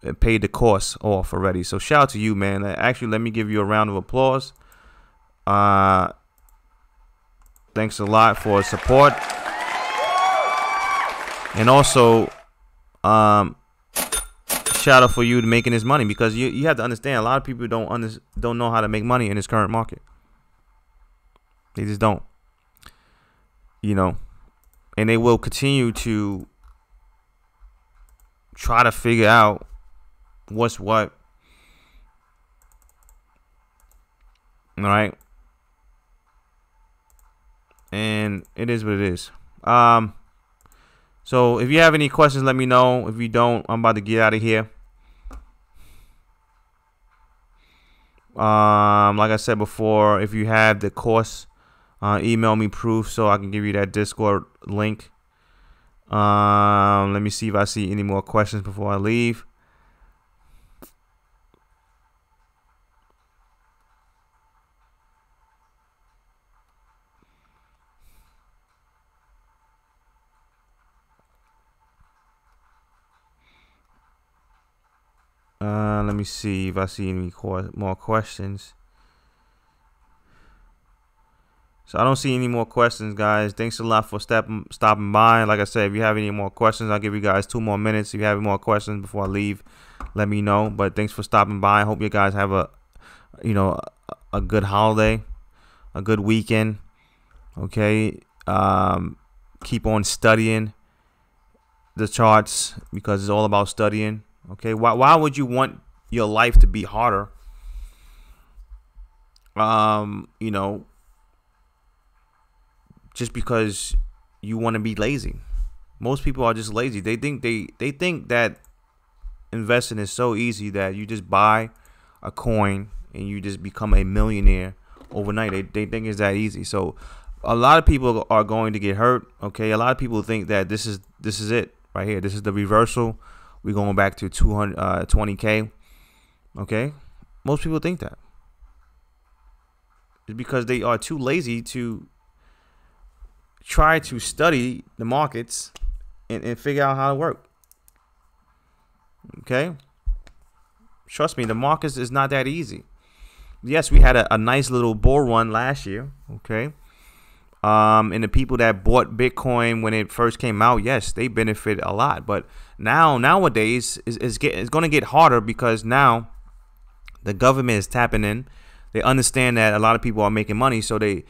It paid the course off already. So shout out to you, man. Actually, let me give you a round of applause. Thanks a lot for support. And also, shout out for you to making this money, because you have to understand, a lot of people don't know how to make money in this current market. They just don't. You know, and they will continue to try to figure out what's what. All right. And it is what it is. So if you have any questions, let me know. If you don't, I'm about to get out of here. Like I said before, if you have the course, email me proof so I can give you that Discord link. Let me see if I see any more questions before I leave. Let me see if I see any more questions. So I don't see any more questions, guys. Thanks a lot for stopping by. Like I said, if you have any more questions, I'll give you guys 2 more minutes. If you have any more questions before I leave, let me know. But thanks for stopping by. I hope you guys have a good holiday, a good weekend. Okay. Keep on studying the charts, because it's all about studying. Okay. Why would you want your life to be harder? Just because you want to be lazy. Most people are just lazy. They think that investing is so easy that you just buy a coin and you just become a millionaire overnight. They think it's that easy. So a lot of people are going to get hurt. Okay, a lot of people think that this is it right here. This is the reversal. We're going back to 220K. Okay, most people think that. It's because they are too lazy to try to study the markets and figure out how to work. Okay, trust me, the markets is not that easy. Yes, we had a nice little bull run last year. Okay, and the people that bought Bitcoin when it first came out, yes, they benefit a lot. But nowadays it's going to get harder, because now the government is tapping in. They understand that a lot of people are making money, so they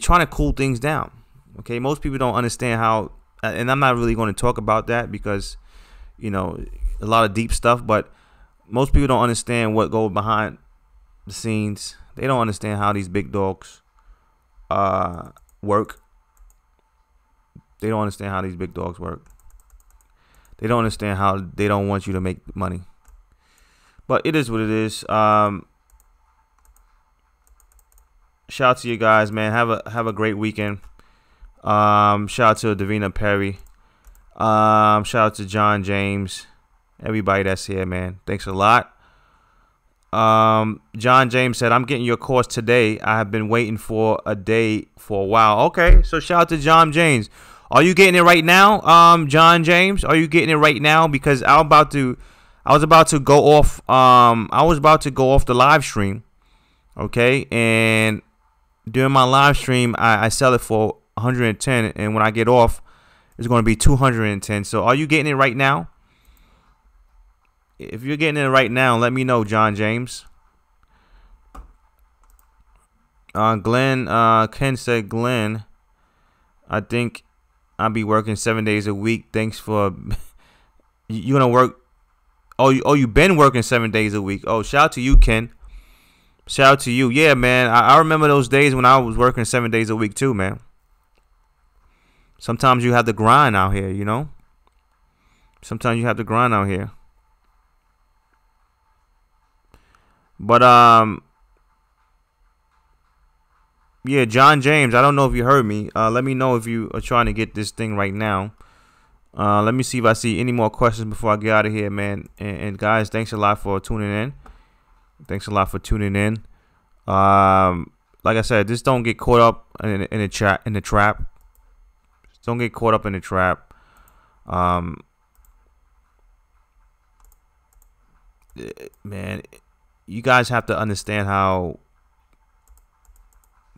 trying to cool things down. Okay, most people don't understand how, and I'm not really going to talk about that because, a lot of deep stuff, but most people don't understand what goes behind the scenes. They don't understand how these big dogs work. They don't understand how these big dogs work. They don't understand how they don't want you to make money. But it is what it is. Shout out to you guys, man. Have a great weekend. Shout out to Davina Perry. Shout out to John James. Everybody that's here, man. Thanks a lot. John James said, I'm getting your course today. I have been waiting for a day for a while. Okay, so shout out to John James. Are you getting it right now? John James, are you getting it right now? Because I was about to go off the live stream. Okay, and during my live stream, I sell it for 110, and when I get off, it's going to be 210. So are you getting it right now? If you're getting it right now, let me know, John James. Ken said, Glenn, I think I'll be working 7 days a week. Thanks for you gonna work. Oh, you've been working 7 days a week. Oh, shout out to you, Ken. Shout out to you. Yeah, man. I remember those days when I was working 7 days a week too, man. Sometimes you have to grind out here, Sometimes you have to grind out here. But yeah, John James, I don't know if you heard me. Let me know if you are trying to get this thing right now. Let me see if I see any more questions before I get out of here, man. And guys, thanks a lot for tuning in. Thanks a lot for tuning in. Like I said, just don't get caught up in the trap. Don't get caught up in the trap. Man, you guys have to understand how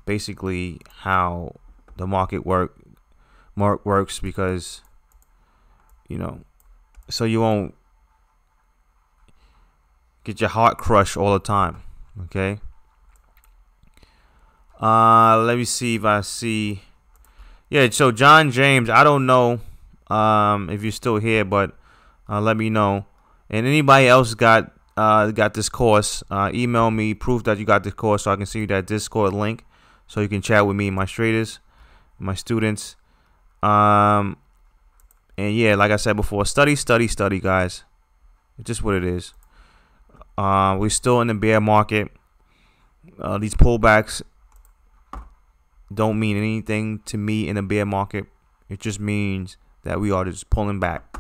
basically how the market works, because so you won't get your heart crushed all the time. Okay. Let me see if I see. Yeah, so John James, I don't know if you're still here, but let me know. And anybody else got this course, email me proof that you got this course so I can see that Discord link so you can chat with me and my traders, my students. And yeah, like I said before, study, guys. It's just what it is. We're still in the bear market. These pullbacks don't mean anything to me in a bear market. It just means that we are just pulling back.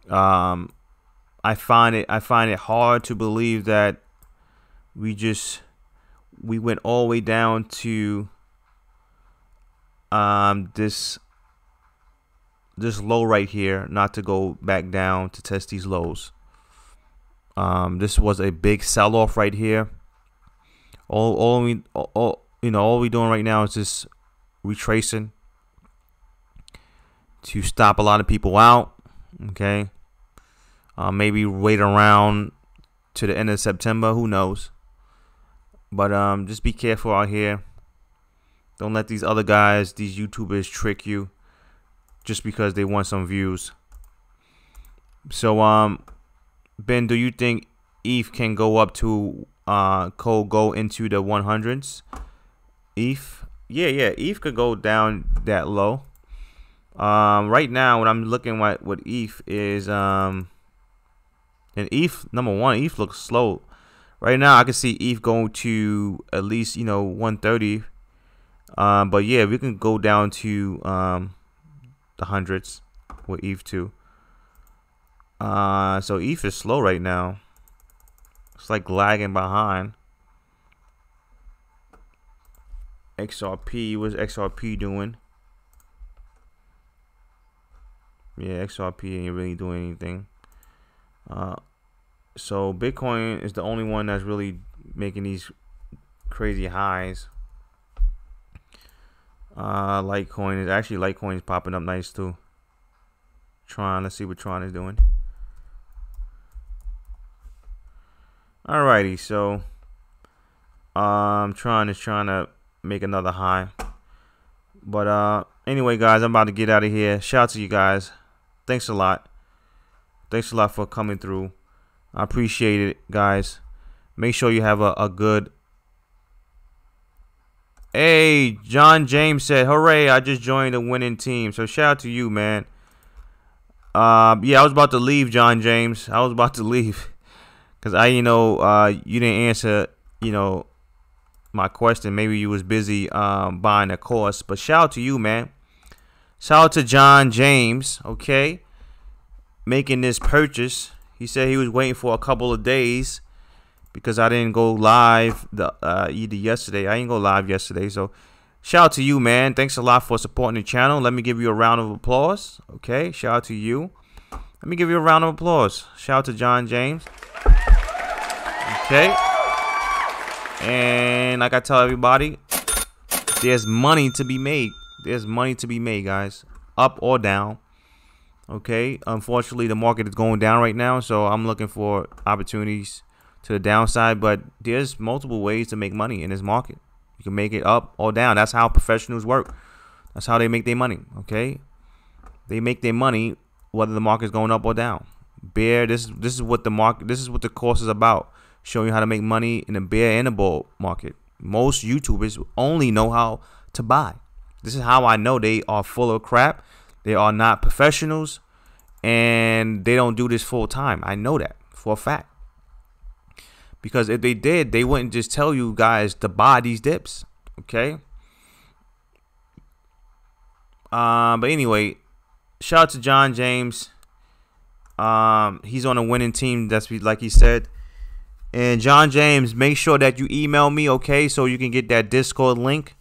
I find it hard to believe that we went all the way down to this low right here, not to go back down to test these lows. This was a big sell-off right here. All we doing right now is just retracing to stop a lot of people out. Okay. Maybe wait around to the end of September. Who knows? But just be careful out here. Don't let these other guys, these YouTubers, trick you just because they want some views. So Ben, do you think ETH can go up to go into the 100s? ETH? Yeah, ETH could go down that low. Right now, when I'm looking at what ETH is, and ETH, number one, ETH looks slow. Right now, I can see ETH going to at least 130. But yeah, we can go down to the hundreds with ETH too. So ETH is slow right now. It's like lagging behind. XRP, what's XRP doing? Yeah, XRP ain't really doing anything. So Bitcoin is the only one that's really making these crazy highs. Litecoin is popping up nice too. Tron, let's see what Tron is doing. Alrighty, so Tron is trying to make another high. But anyway, guys, I'm about to get out of here. Shout out to you guys. Thanks a lot. Thanks a lot for coming through. I appreciate it, guys. Make sure you have a good. Hey, John James said, "Hooray! I just joined a winning team." So shout out to you, man. Yeah, I was about to leave, John James. I was about to leave because you didn't answer, my question. Maybe you was busy buying a course. But shout out to you, man. Shout out to John James, okay, making this purchase. He said he was waiting for a couple of days because I didn't go live either yesterday. I didn't go live yesterday. So shout out to you, man. Thanks a lot for supporting the channel. Let me give you a round of applause. Okay, shout out to you. Let me give you a round of applause. Shout out to John James. Okay. And like I tell everybody, there's money to be made. There's money to be made, guys. Up or down. Okay. Unfortunately, the market is going down right now, so I'm looking for opportunities to the downside. But there's multiple ways to make money in this market. You can make it up or down. That's how professionals work. That's how they make their money. Okay. They make their money whether the market is going up or down. Bear. This is what the market. This is what the course is about. Showing you how to make money in a bear and a bull market. Most YouTubers only know how to buy. This is how I know they are full of crap. They are not professionals, and they don't do this full time. I know that for a fact. Because if they did, they wouldn't just tell you guys to buy these dips. Okay. But anyway, shout out to John James. He's on a winning team. That's like he said. And John James, make sure that you email me, okay, so you can get that Discord link.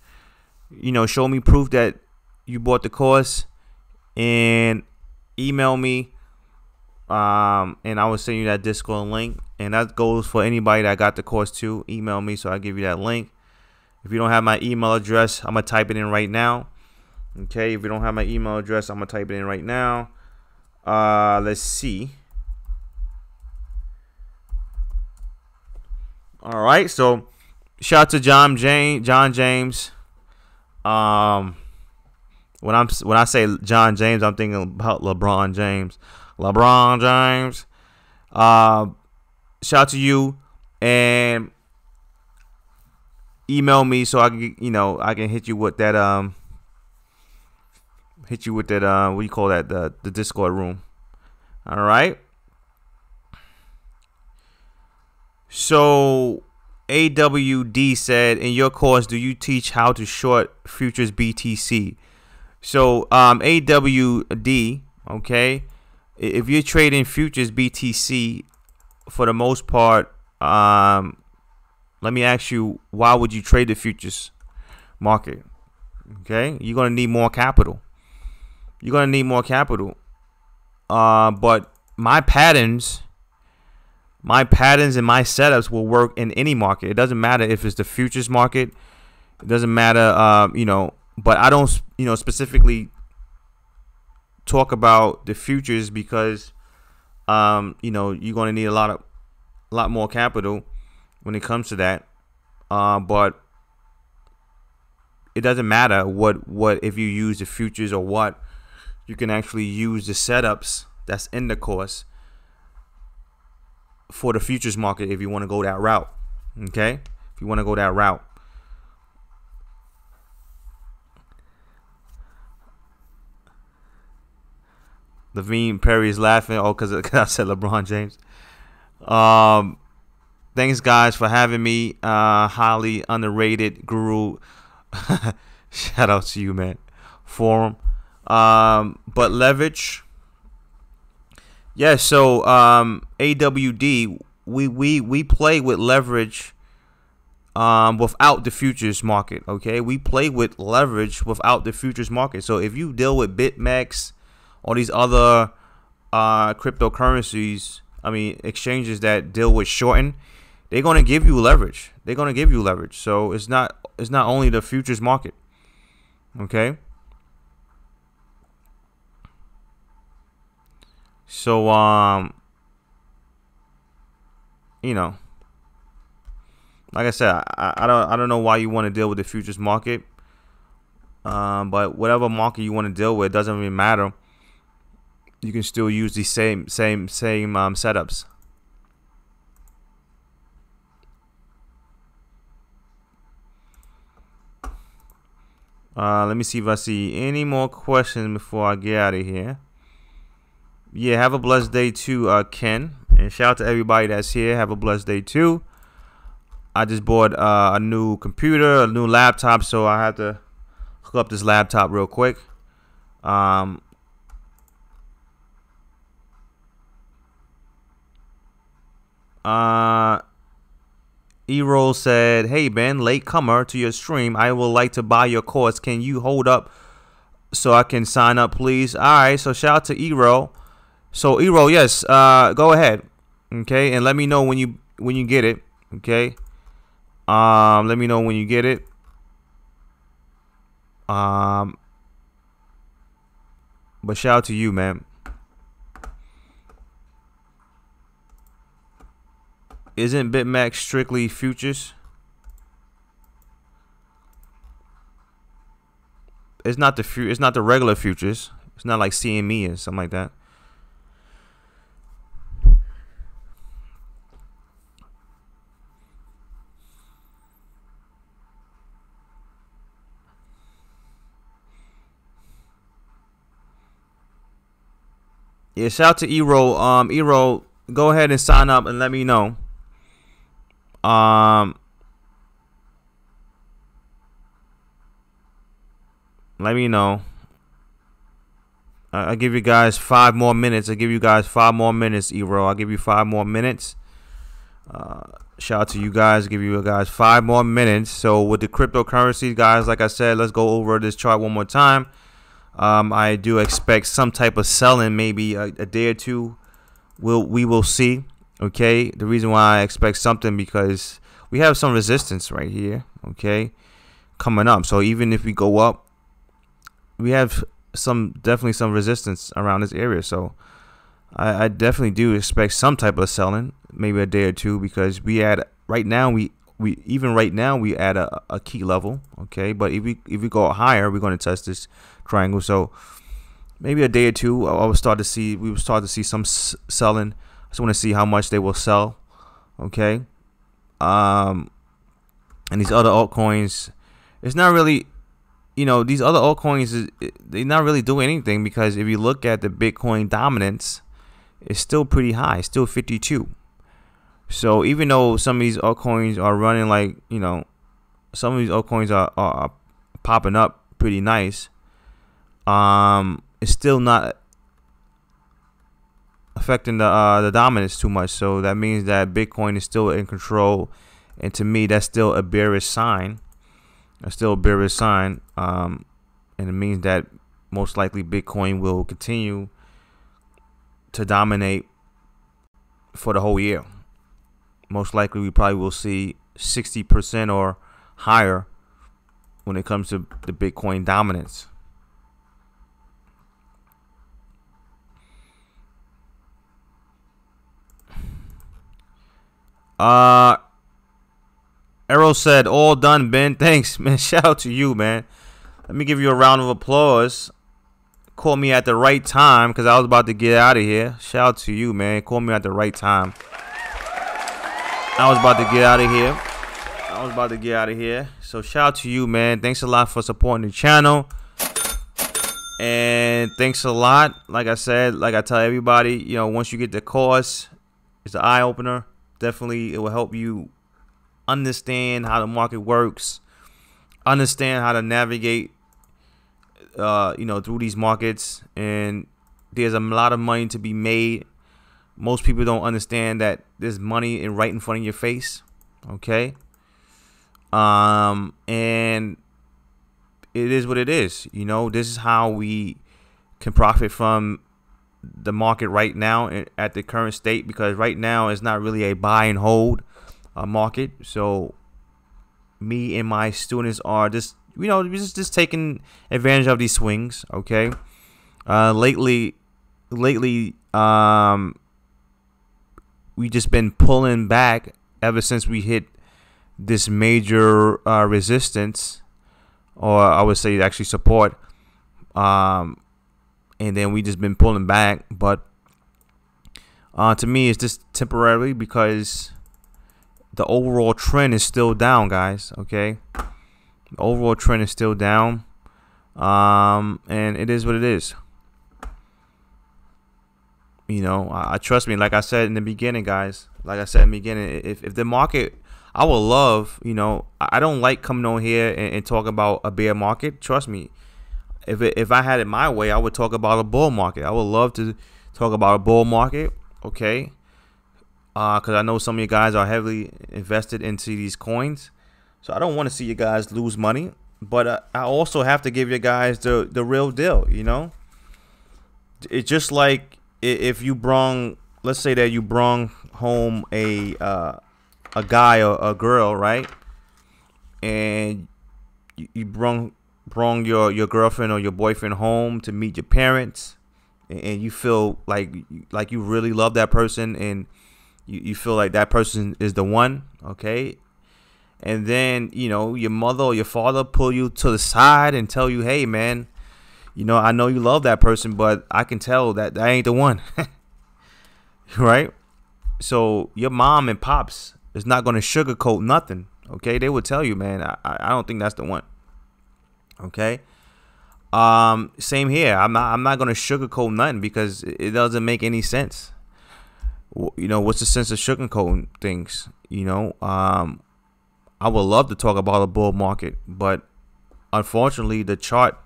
Show me proof that you bought the course. and email me. And I will send you that Discord link, and that goes for anybody that got the course too. Email me so I give you that link. If you don't have my email address, I'm gonna type it in right now. Okay, if you don't have my email address, I'm gonna type it in right now. Let's see. All right, so shout out to John James. When I say John James, I'm thinking about LeBron James. Shout out to you, and email me so I can I can hit you with that what do you call that, the Discord room. All right. So AWD said, in your course, do you teach how to short futures BTC? So AWD, okay, if you're trading futures BTC, for the most part, let me ask you, why would you trade the futures market? Okay, you're gonna need more capital. But my patterns and my setups will work in any market. It doesn't matter if it's the futures market. It doesn't matter, but I don't, specifically talk about the futures because, you're going to need a lot more capital when it comes to that. But it doesn't matter what if you use the futures or what. You can actually use the setups that's in the course for the futures market if you want to go that route. Okay, if you want to go that route. Levine Perry is laughing. Oh, because I said LeBron James. Thanks guys for having me. Highly underrated guru. Shout out to you, man. Forum. But leverage. Yeah, so AWD, we play with leverage without the futures market. Okay, we play with leverage without the futures market. So if you deal with BitMEX, all these other cryptocurrencies, exchanges that deal with shorting, they're gonna give you leverage. So it's not only the futures market. Okay. So like I said, I don't know why you want to deal with the futures market. But whatever market you want to deal with, doesn't really matter. You can still use the same setups. Let me see if I see any more questions before I get out of here. Yeah, have a blessed day too, Ken. And shout out to everybody that's here. Have a blessed day too. I just bought a new computer, a new laptop, so I have to hook up this laptop real quick. E-Roll said, hey Ben, late comer to your stream. I would like to buy your course. Can you hold up so I can sign up, please? All right, so shout out to E-Roll. So E-Roll, yes, go ahead. Okay, and let me know when you get it. Okay. Let me know when you get it. But shout out to you, man. Isn't BitMEX strictly futures? It's not the regular futures. It's not like CME or something like that. Yeah, shout out to E-Roll. E-Roll, go ahead and sign up and let me know. Let me know. I'll give you guys 5 more minutes. E-Roll. I'll give you 5 more minutes. Shout out to you guys. Give you guys 5 more minutes. So with the cryptocurrencies, guys, like I said, let's go over this chart one more time. I do expect some type of selling, maybe a day or two. We will see. Okay, the reason why I expect something, because we have some resistance right here. Okay, coming up. So even if we go up, we have definitely some resistance around this area. So I definitely do expect some type of selling, maybe a day or two, because we at right now we at a key level. Okay, but if we go higher, we're going to test this triangle. So maybe a day or two, we will start to see some selling. I just want to see how much they will sell. Okay, and these other altcoins, it's not really, these other altcoins they're not really doing anything, because if you look at the Bitcoin dominance, it's still pretty high, still 52. So even though some of these altcoins are running like, some of these altcoins are popping up pretty nice, it's still not affecting the dominance too much. So that means that Bitcoin is still in control, and to me, that's still a bearish sign. That's still a bearish sign, and it means that most likely Bitcoin will continue to dominate for the whole year. Most likely, we probably will see 60% or higher when it comes to the Bitcoin dominance. Arrow said, all done, Ben. Thanks, man. Shout out to you, man. Let me give you a round of applause. Call me at the right time, because I was about to get out of here. Shout out to you, man. Call me at the right time. I was about to get out of here. So shout out to you, man. Thanks a lot for supporting the channel. And thanks a lot. Like I said, like I tell everybody, once you get the course, it's an eye opener. Definitely, it will help you understand how the market works, understand how to navigate, through these markets. And there's a lot of money to be made. Most people don't understand that there's money right in front of your face. Okay. And it is what it is. This is how we can profit from the market right now at the current state, because right now it's not really a buy and hold market. So me and my students are just, just taking advantage of these swings. Okay. Lately, we just been pulling back ever since we hit this major resistance, or I would say actually support, and then we just been pulling back. But to me, it's just temporarily, because the overall trend is still down, guys. Okay, the overall trend is still down, and it is what it is. I trust me. Like I said in the beginning, guys. If the market, I would love. I don't like coming on here and talk about a bear market. Trust me. If I had it my way, I would talk about a bull market. I would love to talk about a bull market. Okay. Because I know some of you guys are heavily invested into these coins, so I don't want to see you guys lose money. But I also have to give you guys the real deal. It's just like, if you let's say that you brung home a guy or a girl, right? And you brung your girlfriend or your boyfriend home to meet your parents, and you feel like you really love that person, and you feel like that person is the one. Okay. And then, your mother or your father pull you to the side and tell you, hey, man, I know you love that person, but I can tell that ain't the one. Right? So your mom and pops is not going to sugarcoat nothing. Okay? They will tell you, man, I don't think that's the one. Okay? Same here. I'm not going to sugarcoat nothing, because it doesn't make any sense. What's the sense of sugarcoating things? I would love to talk about a bull market, but unfortunately the chart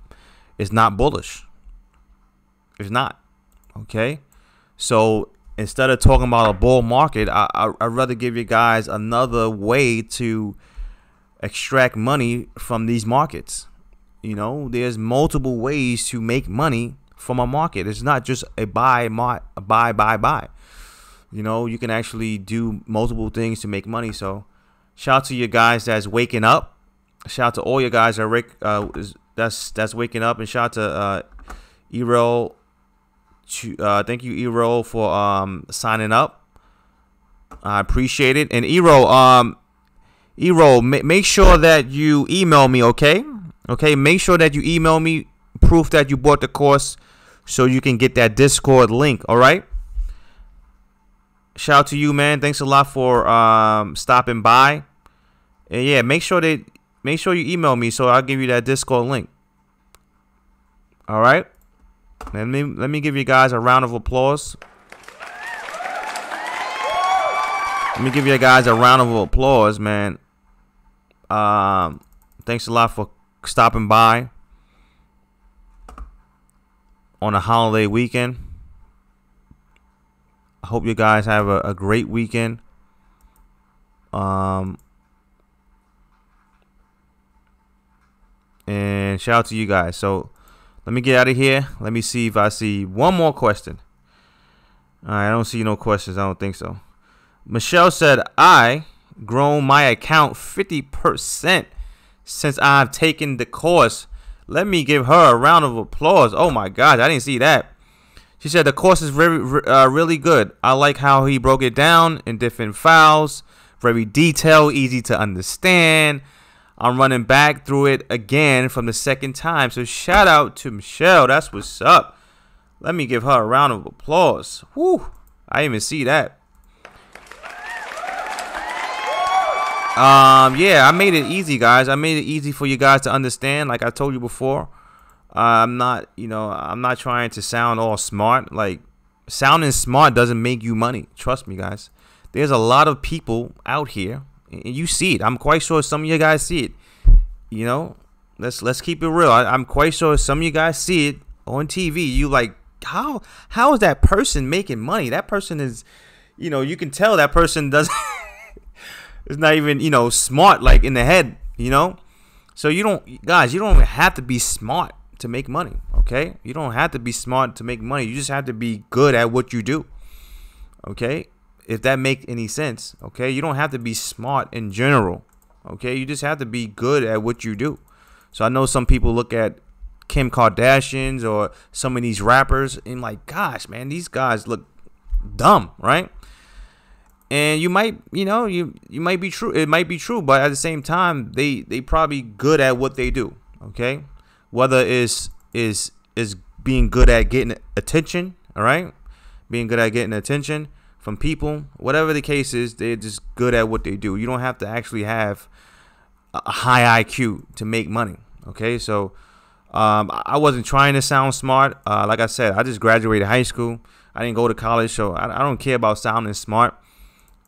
is not bullish. It's not. Okay. So instead of talking about a bull market, I'd rather give you guys another way to extract money from these markets. You know, there's multiple ways to make money from a market. It's not just a buy. You know, you can actually do multiple things to make money. So shout out to you guys that's waking up. Shout out to all you guys that's waking up, and shout out to Ero. Thank you, Ero, for signing up. I appreciate it. And Ero, make sure that you email me, okay? Okay, make sure that you email me proof that you bought the course so you can get that Discord link, all right? Shout out to you, man. Thanks a lot for stopping by. And yeah, make sure you email me so I'll give you that Discord link. All right? Let me give you guys a round of applause. Let me give you guys a round of applause, man. Thanks a lot for stopping by on a holiday weekend. I hope you guys have a great weekend. And shout out to you guys. So let me get out of here. Let me see if I see one more question. All right, I don't see no questions. I don't think so. Michelle said, I grown my account 50% since I've taken the course. Let me give her a round of applause. Oh my gosh, I didn't see that. She said the course is really good. I like how he broke it down in different files. Very detailed, easy to understand. I'm running back through it again from the second time. So shout out to Michelle. That's what's up. Let me give her a round of applause. Whew. I didn't even see that. Yeah, I made it easy, guys. I made it easy for you guys to understand. Like I told you before, I'm not trying to sound all smart. Like, sounding smart doesn't make you money. Trust me, guys. There's a lot of people out here, and you see it. I'm quite sure some of you guys see it. You know, let's keep it real. I'm quite sure some of you guys see it on TV. You like, how is that person making money? That person is, you know, you can tell that person doesn't. It's not even, you know, smart, like in the head, you know. So you don't have to be smart to make money, okay? You don't have to be smart to make money. You just have to be good at what you do, okay? If that makes any sense, okay? You don't have to be smart in general, okay? You just have to be good at what you do. So I know some people look at Kim Kardashians or some of these rappers and like, gosh, man, these guys look dumb, right? And you might, you know, you might be true. It might be true, but at the same time, they probably good at what they do. Okay, whether is being good at getting attention. All right, being good at getting attention from people. Whatever the case is, they're just good at what they do. You don't have to actually have a high IQ to make money. Okay, so I wasn't trying to sound smart. Like I said, I just graduated high school. I didn't go to college, so I don't care about sounding smart.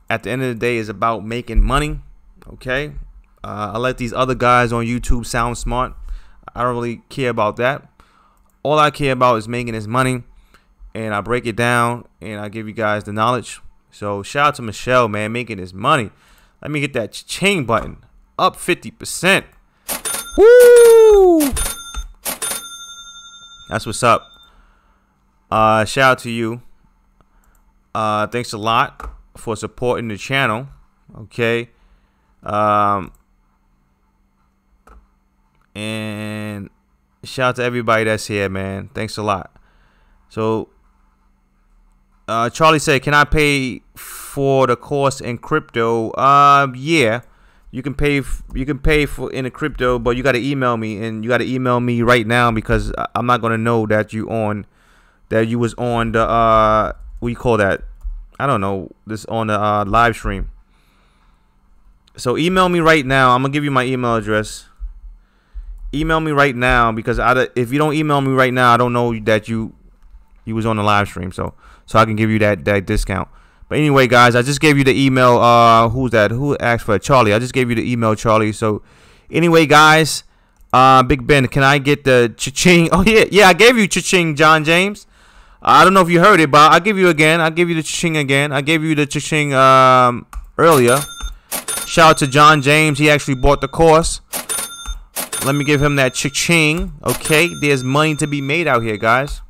At the end of the day, it's about making money, okay? I let these other guys on YouTube sound smart. I don't really care about that. All I care about is making this money, and I break it down, and I give you guys the knowledge. So shout out to Michelle, man, making this money. Let me get that cha-ching button. Up 50%. Woo! That's what's up. Shout out to you. Thanks a lot for supporting the channel, okay? And shout out to everybody that's here, man. Thanks a lot. So Charlie said, can I pay for the course in crypto? Yeah, you can pay for in the crypto, but you got to email me, and you got to email me right now, because I'm not gonna know that you was on the what do you call that? I don't know, this on the live stream. So email me right now. I'm gonna give you my email address. Email me right now, because if you don't email me right now, I don't know that you was on the live stream. So I can give you that discount. But anyway, guys, I just gave you the email. Who's that? Who asked for it? Charlie. I just gave you the email, Charlie. So anyway, guys, Big Ben, can I get the cha-ching? Oh yeah, I gave you cha-ching, John James. I don't know if you heard it, but I'll give you again. I'll give you the cha-ching again. I gave you the cha-ching earlier. Shout out to John James. He actually bought the course. Let me give him that cha-ching. Okay, there's money to be made out here, guys.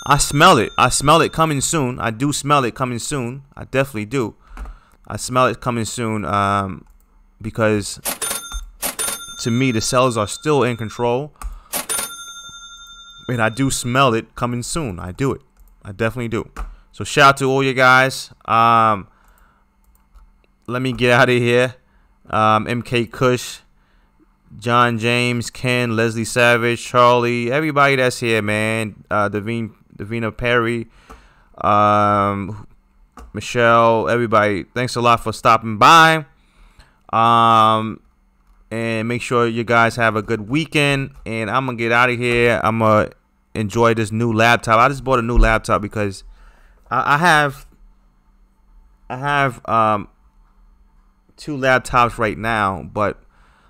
I smell it. I smell it coming soon. I do smell it coming soon. I definitely do. I smell it coming soon because to me, the sellers are still in control. And I do smell it coming soon. I do it. I definitely do. So shout out to all you guys. Let me get out of here. MK Kush, John James, Ken, Leslie Savage, Charlie, everybody that's here, man. Davina Perry, Michelle, everybody. Thanks a lot for stopping by. And make sure you guys have a good weekend. And I'm gonna get out of here. I'm gonna enjoy this new laptop. I just bought a new laptop because I have two laptops right now, but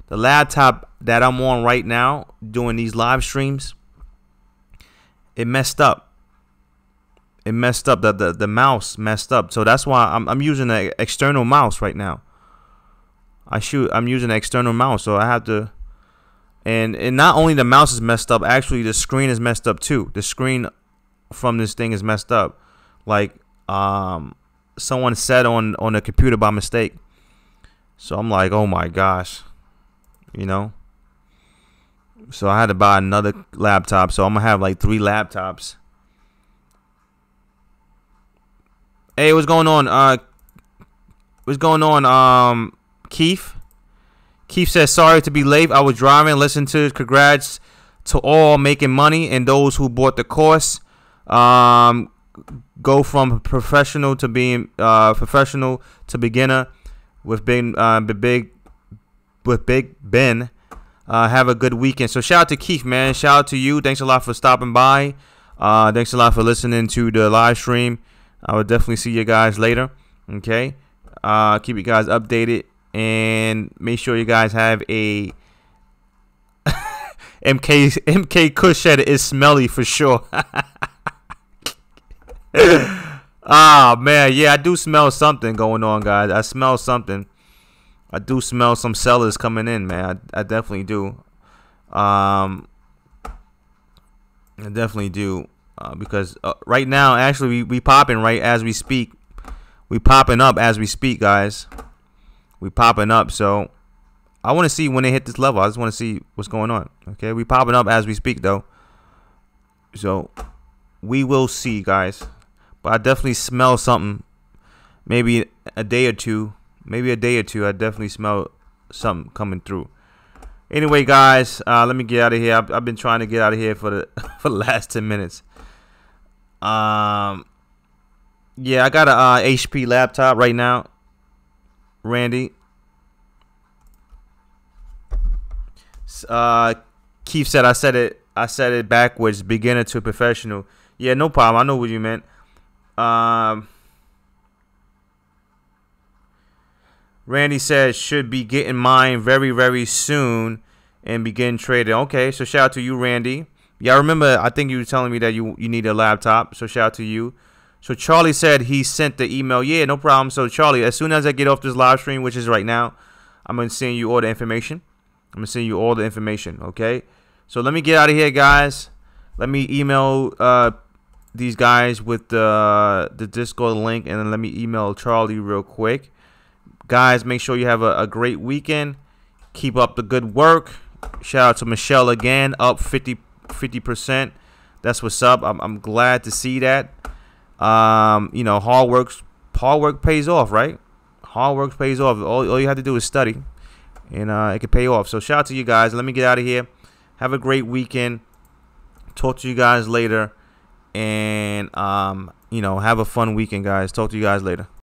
the laptop that I'm on right now doing these live streams, it messed up. It messed up. The mouse messed up. So that's why I'm using an external mouse right now. I'm using an external mouse, so I have to. And not only the mouse is messed up, actually the screen is messed up too. The screen from this thing is messed up, like someone said on the computer by mistake. So I'm like, oh my gosh, you know. So I had to buy another laptop. So I'm gonna have like 3 laptops. Hey, what's going on? What's going on? Keith. Keith says, sorry to be late. I was driving. Listen to congrats to all making money and those who bought the course. Go from professional to being professional to beginner with Big Ben. Have a good weekend. So shout out to Keith, man. Shout out to you. Thanks a lot for stopping by. Thanks a lot for listening to the live stream. I will definitely see you guys later. Okay. Keep you guys updated. And make sure you guys have a MK Kush said is smelly for sure. Ah, man, yeah, I do smell something going on, guys. I smell something. I do smell some sellers coming in, man. I definitely do. I definitely do. Because right now, actually, we popping right as we speak. We popping up as we speak, guys. We popping up, so I want to see when they hit this level. I just want to see what's going on. Okay, we popping up as we speak, though. So we will see, guys. But I definitely smell something. Maybe a day or two. Maybe a day or two. I definitely smell something coming through. Anyway, guys, let me get out of here. I've been trying to get out of here for the last 10 minutes. Yeah, I got a HP laptop right now. Randy. Keith said I said it backwards, beginner to professional. Yeah, no problem. I know what you meant. Randy said should be getting mine very, very soon and begin trading. Okay, so shout out to you, Randy. Yeah, I remember, I think you were telling me that you need a laptop, so shout out to you. So Charlie said he sent the email. Yeah, no problem. So Charlie, as soon as I get off this live stream, which is right now, I'm going to send you all the information. I'm going to send you all the information, okay? So let me get out of here, guys. Let me email these guys with the Discord link, and then let me email Charlie real quick. Guys, make sure you have a great weekend. Keep up the good work. Shout out to Michelle again, up 50%. That's what's up. I'm glad to see that. You know, hard work pays off, right? Hard work pays off. All you have to do is study, and it can pay off. So shout out to you guys. Let me get out of here. Have a great weekend. Talk to you guys later, and you know, have a fun weekend, guys. Talk to you guys later.